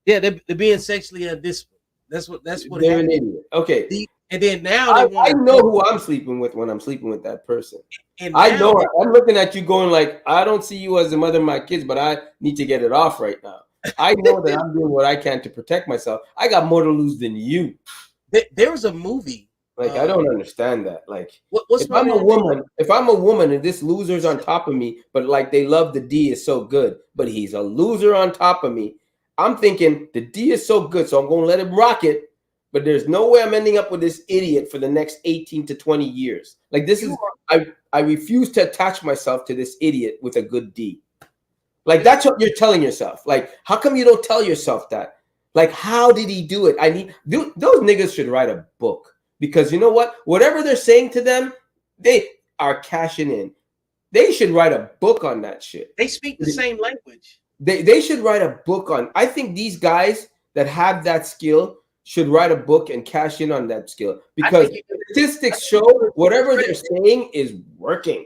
yeah, they're being sexually undisciplined. That's what They're an happened. idiot. Okay. And then now they want I to know who I'm sleeping with when I'm sleeping with that person. and I now know they it. I'm looking at you going like, I don't see you as the mother of my kids, but I need to get it off right now. I know that I'm doing what I can to protect myself. I got more to lose than you. there was a movie. Like, I don't understand that. Like, What's my man name? if I'm a woman and this loser's on top of me, but like they love the D is so good, but he's a loser on top of me, I'm thinking the D is so good, so I'm going to let him rock it. But there's no way I'm ending up with this idiot for the next 18 to 20 years. Like, this You is, are I refuse to attach myself to this idiot with a good D. Like, this. that's what you're telling yourself. Like, how come you don't tell yourself that? Like, how did he do it? Those niggas should write a book, because you know what? Whatever they're saying to them, they are cashing in. They should write a book on that shit. They speak the same language. They should write a book on. I think these guys that have that skill should write a book and cash in on that skill, I because think you, I statistics think show whatever they're saying is working.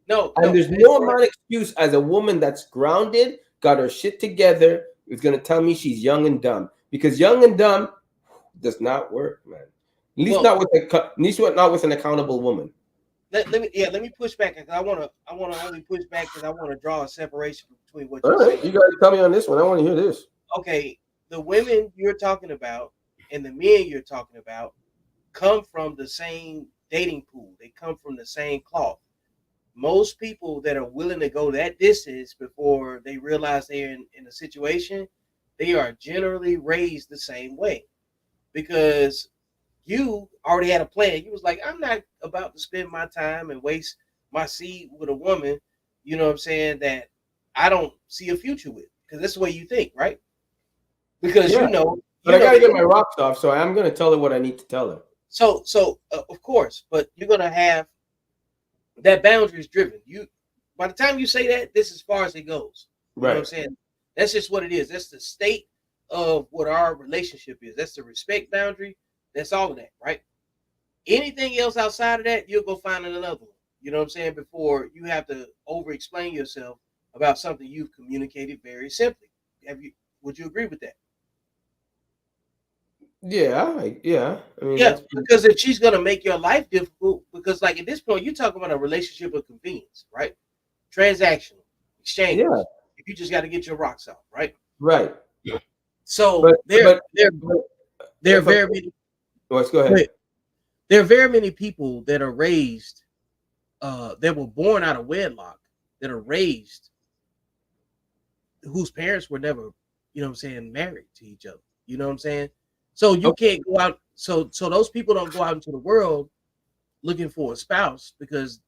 no, And no. there's no amount of excuse as a woman that's grounded, got her shit together, is going to tell me she's young and dumb. Because young and dumb does not work, man. At least Well, not with not with an accountable woman. let me push back because I want to only push back because I want to draw a separation between what All you're right, saying. you guys tell me on this one. I want to hear this. Okay, the women you're talking about and the men you're talking about come from the same dating pool. They come from the same cloth. Most people that are willing to go that distance before they realize they're in a situation, they are generally raised the same way because you already had a plan. You was like, I'm not about to spend my time and waste my seed with a woman, you know what I'm saying, that I don't see a future with. Because that's the way you think, right? Because Yeah, but you I know gotta the get my rocks off, so I'm gonna tell her what I need to tell her. of course, but you're gonna have that boundary is driven. You by the time you say that, this is as far as it goes. You know what I'm Right. saying? That's just what it is. That's the state of what our relationship is. That's the respect boundary. That's all of that, right? Anything else outside of that, you'll go find another one. You know what I'm saying? Before you have to over explain yourself about something you've communicated very simply. Have you would you agree with that? Yeah. I mean, Yeah, that's because if she's gonna make your life difficult, because like at this point, you're talking about a relationship of convenience, right? Transactional yeah, exchange. If you just got to get your rocks off, right? right. So But but there are if a very many let's go wait, ahead. there are very many people that are raised that were born out of wedlock that are raised whose parents were never, you know what I'm saying, married to each other. You know what I'm saying? So you Okay. can't go out so those people don't go out into the world looking for a spouse because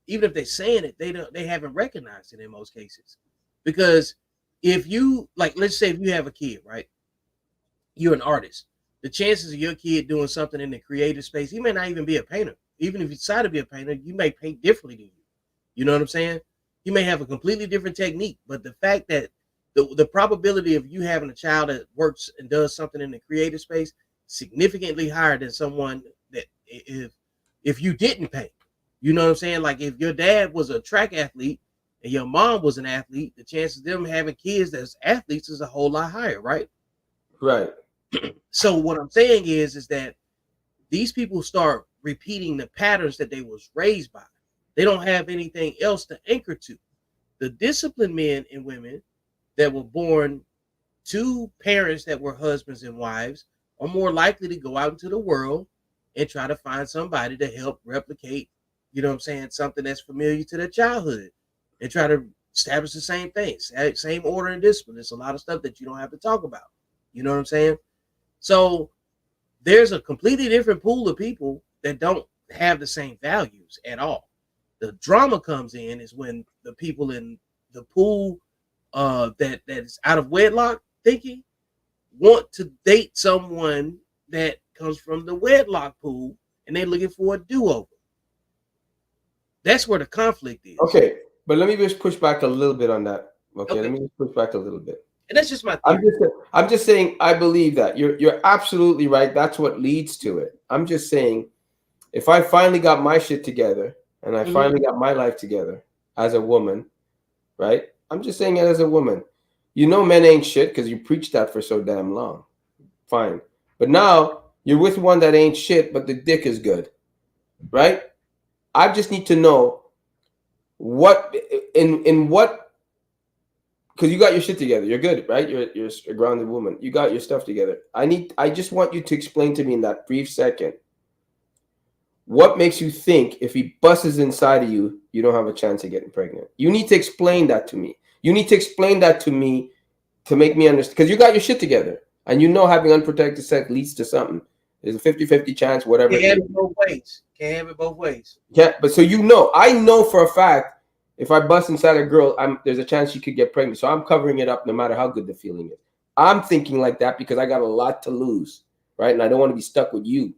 even if they're saying it, they haven't recognized it in most cases. Because if you like, let's say if you have a kid, right? You're an artist. The chances of your kid doing something in the creative space, he may not even be a painter. Even if you decide to be a painter, you may paint differently than you. You know what I'm saying? You may have a completely different technique, but the fact that the probability of you having a child that works and does something in the creative space significantly higher than someone that if you didn't paint. You know what I'm saying? Like if your dad was a track athlete and your mom was an athlete, the chances of them having kids that's athletes is a whole lot higher, right? Right. So what I'm saying is that these people start repeating the patterns that they was raised by. They don't have anything else to anchor to. The disciplined men and women that were born to parents that were husbands and wives are more likely to go out into the world and try to find somebody to help replicate, you know what I'm saying, something that's familiar to their childhood and try to establish the same things, same order and discipline. There's a lot of stuff that you don't have to talk about. You know what I'm saying? So there's a completely different pool of people that don't have the same values at all. The drama comes in is when the people in the pool that is out of wedlock thinking want to date someone that comes from the wedlock pool and they're looking for a do-over. That's where the conflict is. Okay, but let me just push back a little bit on that. Okay, let Okay. me just push back a little bit. And that's just my I'm theory. just I'm just saying I believe that. You're absolutely right. That's what leads to it. I'm just saying if I finally got my shit together and I Mm-hmm. finally got my life together as a woman, right? I'm just saying it as a woman. You know men ain't shit because you preached that for so damn long. Fine. But now you're with one that ain't shit, but the dick is good. Right? I just need to know what in what because you got your shit together. You're good, right? You're a grounded woman. You got your stuff together. I just want you to explain to me in that brief second what makes you think if he busts inside of you, you don't have a chance of getting pregnant. You need to explain that to me. You need to explain that to me to make me understand because you got your shit together and you know having unprotected sex leads to something. There's a 50-50 chance, whatever Can't it have is. it both ways. Can't have it both ways. Yeah, but so you know, I know for a fact if I bust inside a girl, there's a chance she could get pregnant. So I'm covering it up no matter how good the feeling is. I'm thinking like that because I got a lot to lose, right? And I don't want to be stuck with you.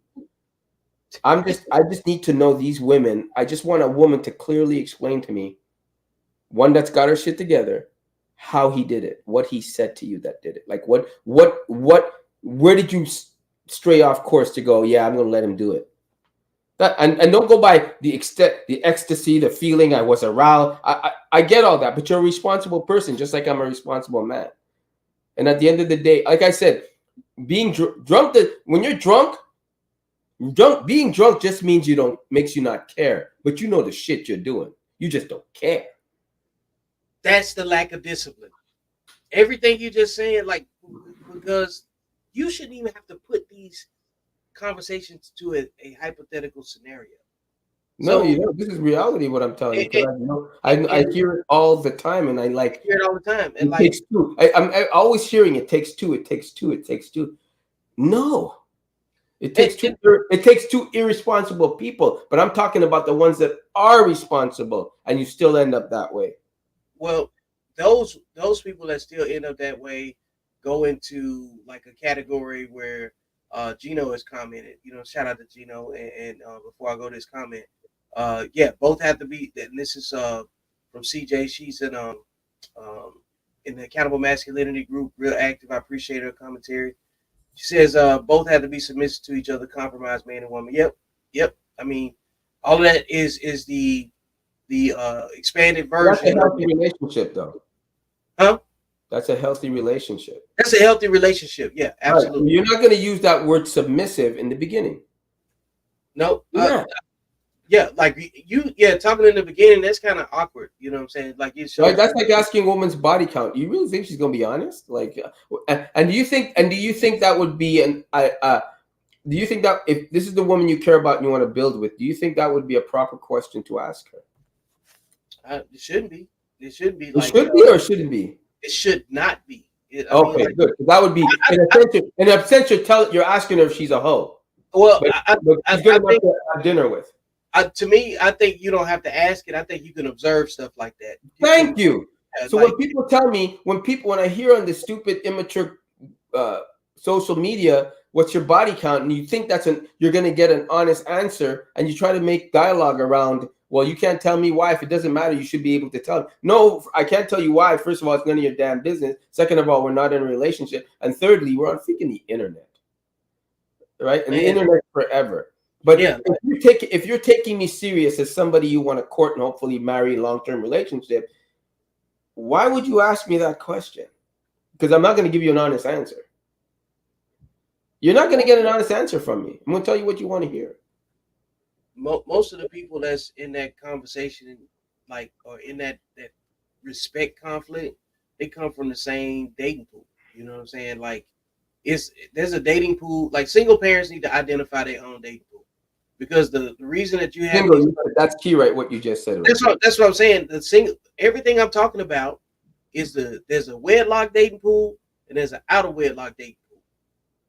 I just need to know these women. I just want a woman to clearly explain to me, one that's got her shit together, how he did it, what he said to you that did it. Like where did you stray off course to go, yeah, I'm going to let him do it. That, and don't go by the extent, the ecstasy, the feeling. I was aroused. I get all that, but you're a responsible person, just like I'm a responsible man. And at the end of the day, like I said, being drunk, when you're drunk, being drunk just means makes you not care, but you know the shit you're doing. You just don't care. That's the lack of discipline. Everything you just saying, like, because you shouldn't even have to put these conversations to a hypothetical scenario. No, So this is reality. What I'm telling you, and, because I know I and hear it all the time, and I like hear it all the time. And it like, takes two. I'm always hearing it takes two. It takes two. It takes two. No, it takes two. and It takes two irresponsible people. But I'm talking about the ones that are responsible, and you still end up that way. well, those people that still end up that way go into like a category where Gino has commented. You know, shout out to Gino. And before I go to this comment, yeah, both have to be. And this is from CJ. She's um, in the Accountable Masculinity group, real active. I appreciate her commentary. She says both have to be submissive to each other, compromise man and woman. Yep, yep. I mean, all of that is the expanded That's a version of healthy relationship, though. huh? That's a healthy relationship. That's a healthy relationship. Yeah, Right. absolutely. You're not going to use that word submissive in the beginning. No, Yeah. yeah, like yeah, talking in the beginning, that's kind of awkward. You know what I'm saying? Like it Right. shows. That's like asking a woman's body count. Do you really think she's going to be honest? Like, and do you think that would be do you think that if this is the woman you care about and you want to build with, do you think that would be a proper question to ask her? It shouldn't be. It shouldn't be It like should be or shouldn't be? it should not be. I mean, Okay, like, good. That would be in a sense you're asking her if she's a hoe, well, but she's good I enough think to have dinner with. to me, I think you don't have to ask it. I think you can observe stuff like that. You can Thank you. So like when people tell me, when I hear on this stupid immature uh, social media, what's your body count, and you think you're going to get an honest answer, and you try to make dialogue around. Well, you can't tell me why. If it doesn't matter, you should be able to tell me. No, I can't tell you why. First of all, it's none of your damn business. Second of all, we're not in a relationship. And thirdly, we're on freaking the internet, right? And the man, internet forever. But yeah, if you're taking me serious as somebody you want to court and hopefully marry long-term relationship, why would you ask me that question? Because I'm not going to give you an honest answer. You're not going to get an honest answer from me. I'm going to tell you what you want to hear. Most of the people that's in that conversation, like, or in that respect conflict, they come from the same dating pool. You know what I'm saying? Like, there's a dating pool. Like, single parents need to identify their own dating pool, because the reason that you have Single, these, that's key, right? What you just said, right? that's what I'm saying. The single, everything I'm talking about is there's a wedlock dating pool and there's an out of wedlock dating pool.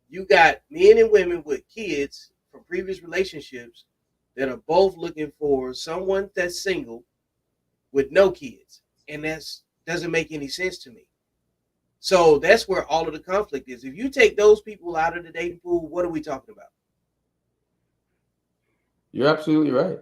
You got men and women with kids from previous relationships that are both looking for someone that's single with no kids, and that's doesn't make any sense to me. So that's where all of the conflict is. If you take those people out of the dating pool, what are we talking about? You're absolutely right.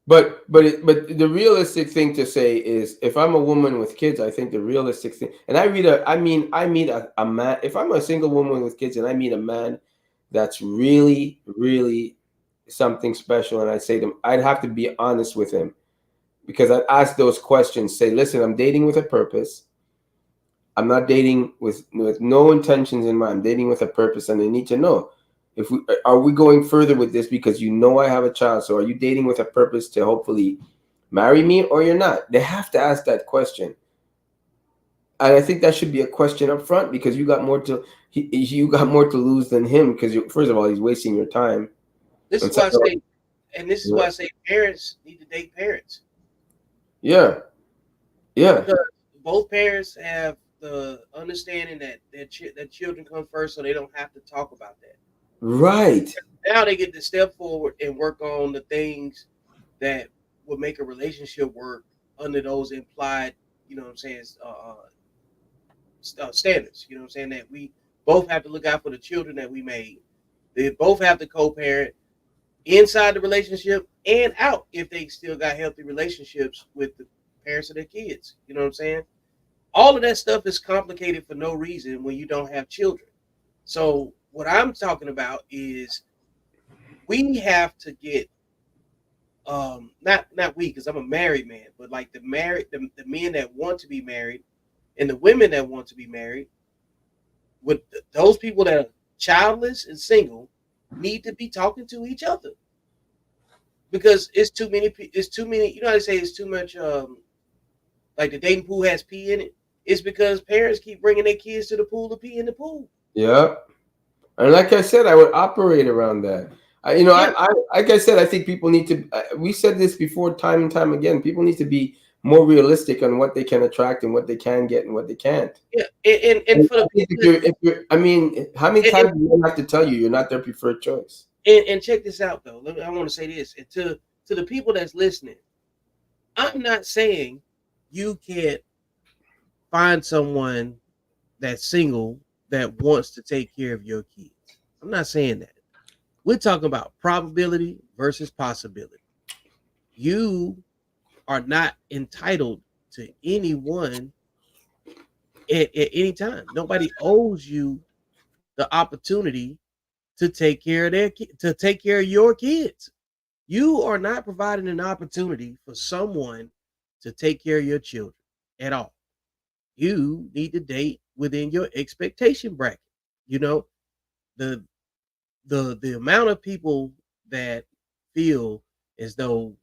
But the realistic thing to say is, if I'm a woman with kids, I think the realistic thing, and I meet a man. If I'm a single woman with kids and I meet a man that's really something special, and I say to him, I'd have to be honest with him, because I'd ask those questions. Say, listen, I'm dating with a purpose. I'm not dating with no intentions in mind. I'm dating with a purpose, and they need to know, if we are we going further with this because you know I have a child. So are you dating with a purpose to hopefully marry me, or you're not? They have to ask that question, and I think that should be a question up front, because you got more to lose than him, because first of all, he's wasting your time, This and is why I second of all, say, and this is why I say parents need to date parents, yeah, yeah, because both parents have the understanding that that children come first, so they don't have to talk about that. right, Now they get to step forward and work on the things that would make a relationship work under those implied, you know what I'm saying, standards. You know what I'm saying, that we both have to look out for the children that we made. They both have to co-parent inside the relationship and out if they still got healthy relationships with the parents of their kids. You know what I'm saying? All of that stuff is complicated for no reason when you don't have children. So what I'm talking about is we have to get not we, because I'm a married man, but like the men that want to be married and the women that want to be married, with those people that are childless and single, need to be talking to each other, because it's too many. It's too many. You know how they say it's too much. Like the dating pool has pee in it. It's because parents keep bringing their kids to the pool to pee in the pool. yeah. And like I said, I would operate around that. Yeah, Like I said, I think people need to. We said this before, time and time again. People need to be more realistic on what they can attract and what they can get and what they can't. yeah, and And for the I think people that, I mean, how many and, times do you have to tell you you're not their preferred choice? and check this out though. I want to say this, and to the people that's listening, I'm not saying you can't find someone that's single that wants to take care of your kids. I'm not saying that. We're talking about probability versus possibility. You are not entitled to anyone at any time. Nobody owes you the opportunity to take care of to take care of your kids. You are not providing an opportunity for someone to take care of your children at all. You need to date within your expectation bracket. You know, the the amount of people that feel as though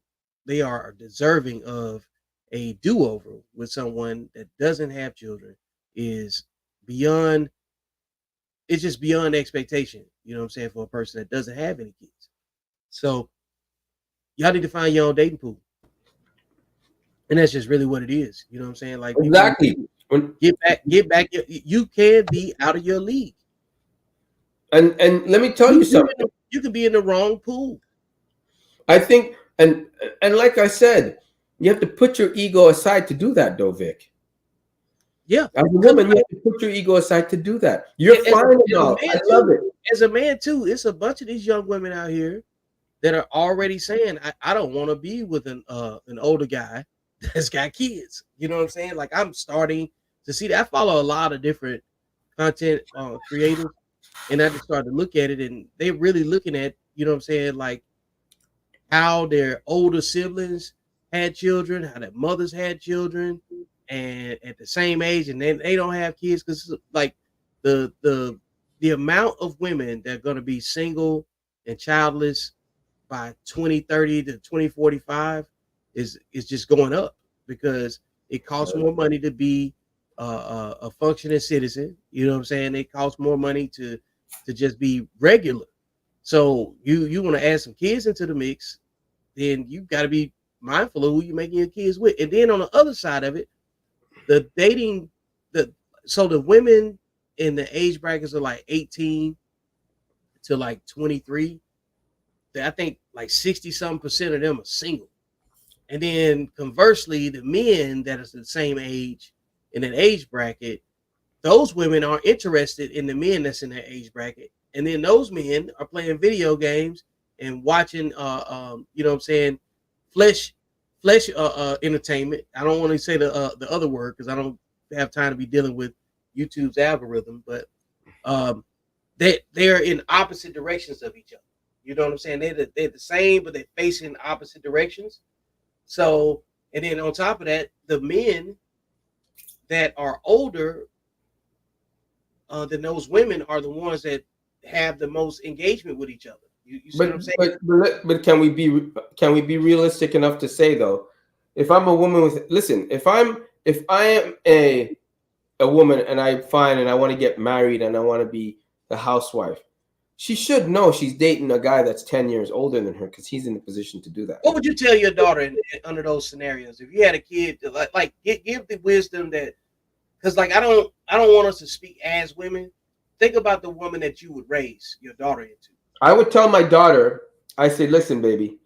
they are deserving of a do-over with someone that doesn't have children is beyond, it's just beyond expectation, you know what I'm saying, for a person that doesn't have any kids. So y'all need to find your own dating pool. And that's just really what it is. You know what I'm saying? Like, people need Exactly. to get back. You can be out of your league. And let me tell you something. You could be in the wrong pool. I think, and like I said, you have to put your ego aside to do that, though, Vic. Yeah, As a because woman, you have to put your ego aside to do that. You're as fine and a all. I man love too, it. it's a bunch of these young women out here that are already saying, I don't want to be with an older guy that's got kids. You know what I'm saying? Like, I'm starting to see that. I follow a lot of different content creators, and I just started to look at it, and they're really looking at, you know what I'm saying, like how their older siblings had children, how their mothers had children, and at the same age, and then they don't have kids because like the the amount of women that are going to be single and childless by 2030 to 2045 is just going up because it costs more money to be a functioning citizen. You know what I'm saying? It costs more money to just be regular. So you want to add some kids into the mix, then you got to be mindful of who you're making your kids with. And then on the other side of it, the dating, the so the women in the age brackets are like 18 to like 23. I think like 60 some percent of them are single. And then conversely, the men that is the same age in that age bracket, those women are interested in the men that's in that age bracket. And then those men are playing video games and watching you know what I'm saying, flesh entertainment. I don't want to say the other word because I don't have time to be dealing with YouTube's algorithm, but um they're in opposite directions of each other. You know what I'm saying? They're the same, but they're facing opposite directions. So, and then on top of that, the men that are older than those women are the ones that have the most engagement with each other. You see what But I'm saying? but can we be realistic enough to say though, if I'm a woman with listen, if I am a woman and I find and I want to get married and I want to be a housewife, she should know she's dating a guy that's 10 years older than her because he's in the position to do that. What would you tell your daughter under those scenarios if you had a kid? Like give the wisdom that because like I don't want us to speak as women. Think about the woman that you would raise your daughter into. I would tell my daughter, I say, listen, baby,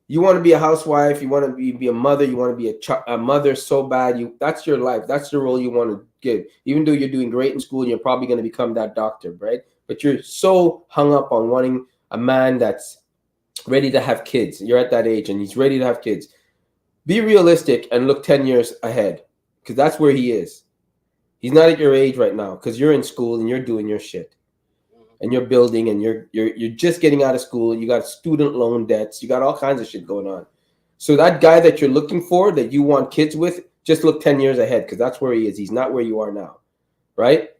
you want to be a housewife, you want to be a mother, you want to be a mother so bad, that's your life, that's the role you want to give. Even though you're doing great in school and you're probably going to become that doctor, right? But you're so hung up on wanting a man that's ready to have kids. You're at that age and he's ready to have kids. Be realistic and look 10 years ahead because that's where he is. He's not at your age right now because you're in school and you're doing your shit and you're building and you're just getting out of school. You got student loan debts. You got all kinds of shit going on. So that guy that you're looking for that you want kids with, just look 10 years ahead because that's where he is. He's not where you are now, right?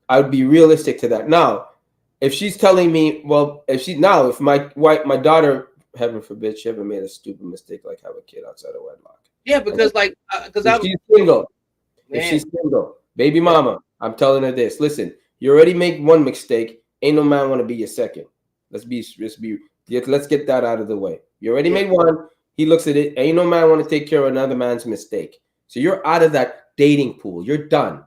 I would be realistic to that. Now, if she's telling me, well, if my daughter, heaven forbid, she ever made a stupid mistake like have a kid outside of wedlock. Yeah, because like because if I'm she's single, if man, she's single, baby yeah, mama, I'm telling her this. Listen, you already make one mistake. Ain't no man want to be your second. Let's get that out of the way. You already yeah. made one. He looks at it. Ain't no man want to take care of another man's mistake. So you're out of that dating pool. You're done.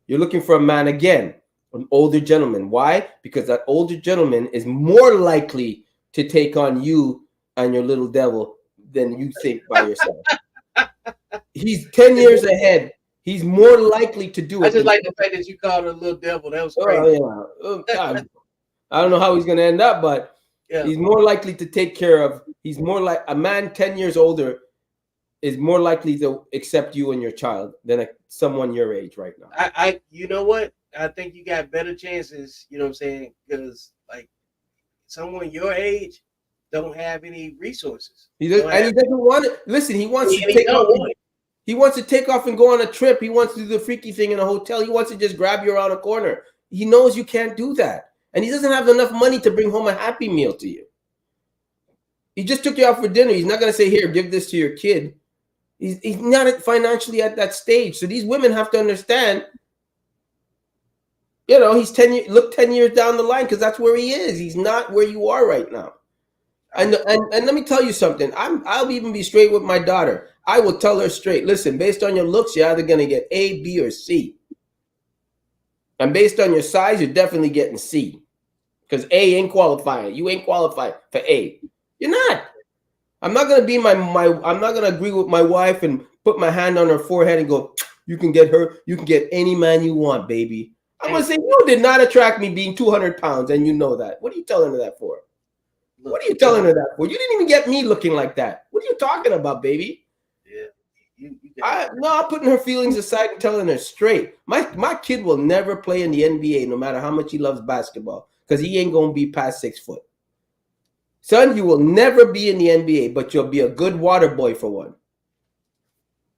You're looking for a man again, an older gentleman. Why? Because that older gentleman is more likely to take on you and your little devil than you think by yourself. He's 10 years ahead. He's more likely to do I it just than. like the fact that you called her a little devil. That was Oh, crazy. yeah. I don't know how he's going to end up, but Yeah, he's more likely to take care of. He's more like a man 10 years older is more likely to accept you and your child than someone your age right now. you know what? I think you got better chances. You know what I'm saying? Because like someone your age don't have any resources. He does, and he doesn't want it. Listen, he And wants to he take don't off. want it. He wants to take off and go on a trip. He wants to do the freaky thing in a hotel. He wants to just grab you around a corner. He knows you can't do that. And he doesn't have enough money to bring home a Happy Meal to you. He just took you out for dinner. He's not going to say, here, give this to your kid. He's not financially at that stage. So these women have to understand, he's 10 years down the line because that's where he is. He's not where you are right now. And let me tell you something. I'll even be straight with my daughter. I will tell her straight. Listen, based on your looks, you're either going to get A, B, or C. And based on your size, you're definitely getting C. Because A ain't qualifying. You ain't qualified for A. You're not. I'm not going to be I'm not going to agree with my wife and put my hand on her forehead and go, you can get her. You can get any man you want, baby. I'm going to say, you did not attract me being 200 pounds, and you know that. What are you telling her that for? What are you telling her that for? You didn't even get me looking like that. What are you talking about, baby? Yeah, I'm putting her feelings aside and telling her straight. My kid will never play in the NBA, no matter how much he loves basketball, because he ain't gonna be past 6 foot. Son, you will never be in the NBA, but you'll be a good water boy for one.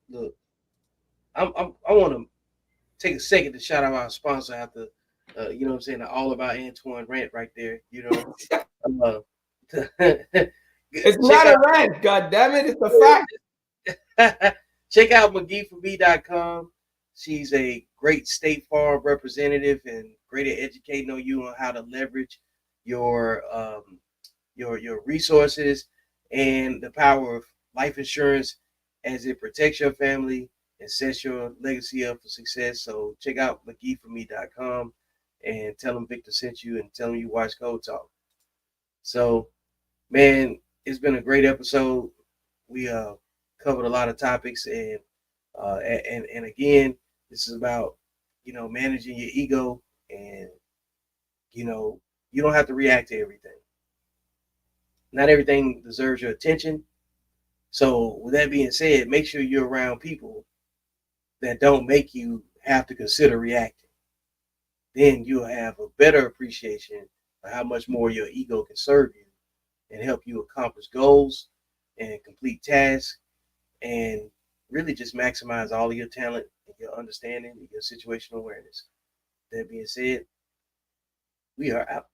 Look, I want to take a second to shout out our sponsor after You know what I'm saying? All about Antoine rant right there. You know, uh, It's check not a rant, god damn it, it's a fact. out check out McGeeforme.com. She's a great State Farm representative and great at educating on you on how to leverage your your resources and the power of life insurance as it protects your family and sets your legacy up for success. So check out McGeeforme.com and tell them Victor sent you and tell them you watch Code Talk. So man, it's been a great episode. We covered a lot of topics and again, this is about managing your ego and you know you don't have to react to everything. Not everything deserves your attention. So, with that being said, make sure you're around people that don't make you have to consider reacting. Then you'll have a better appreciation of how much more your ego can serve you and help you accomplish goals and complete tasks and really just maximize all of your talent and your understanding and your situational awareness. That being said, we are out.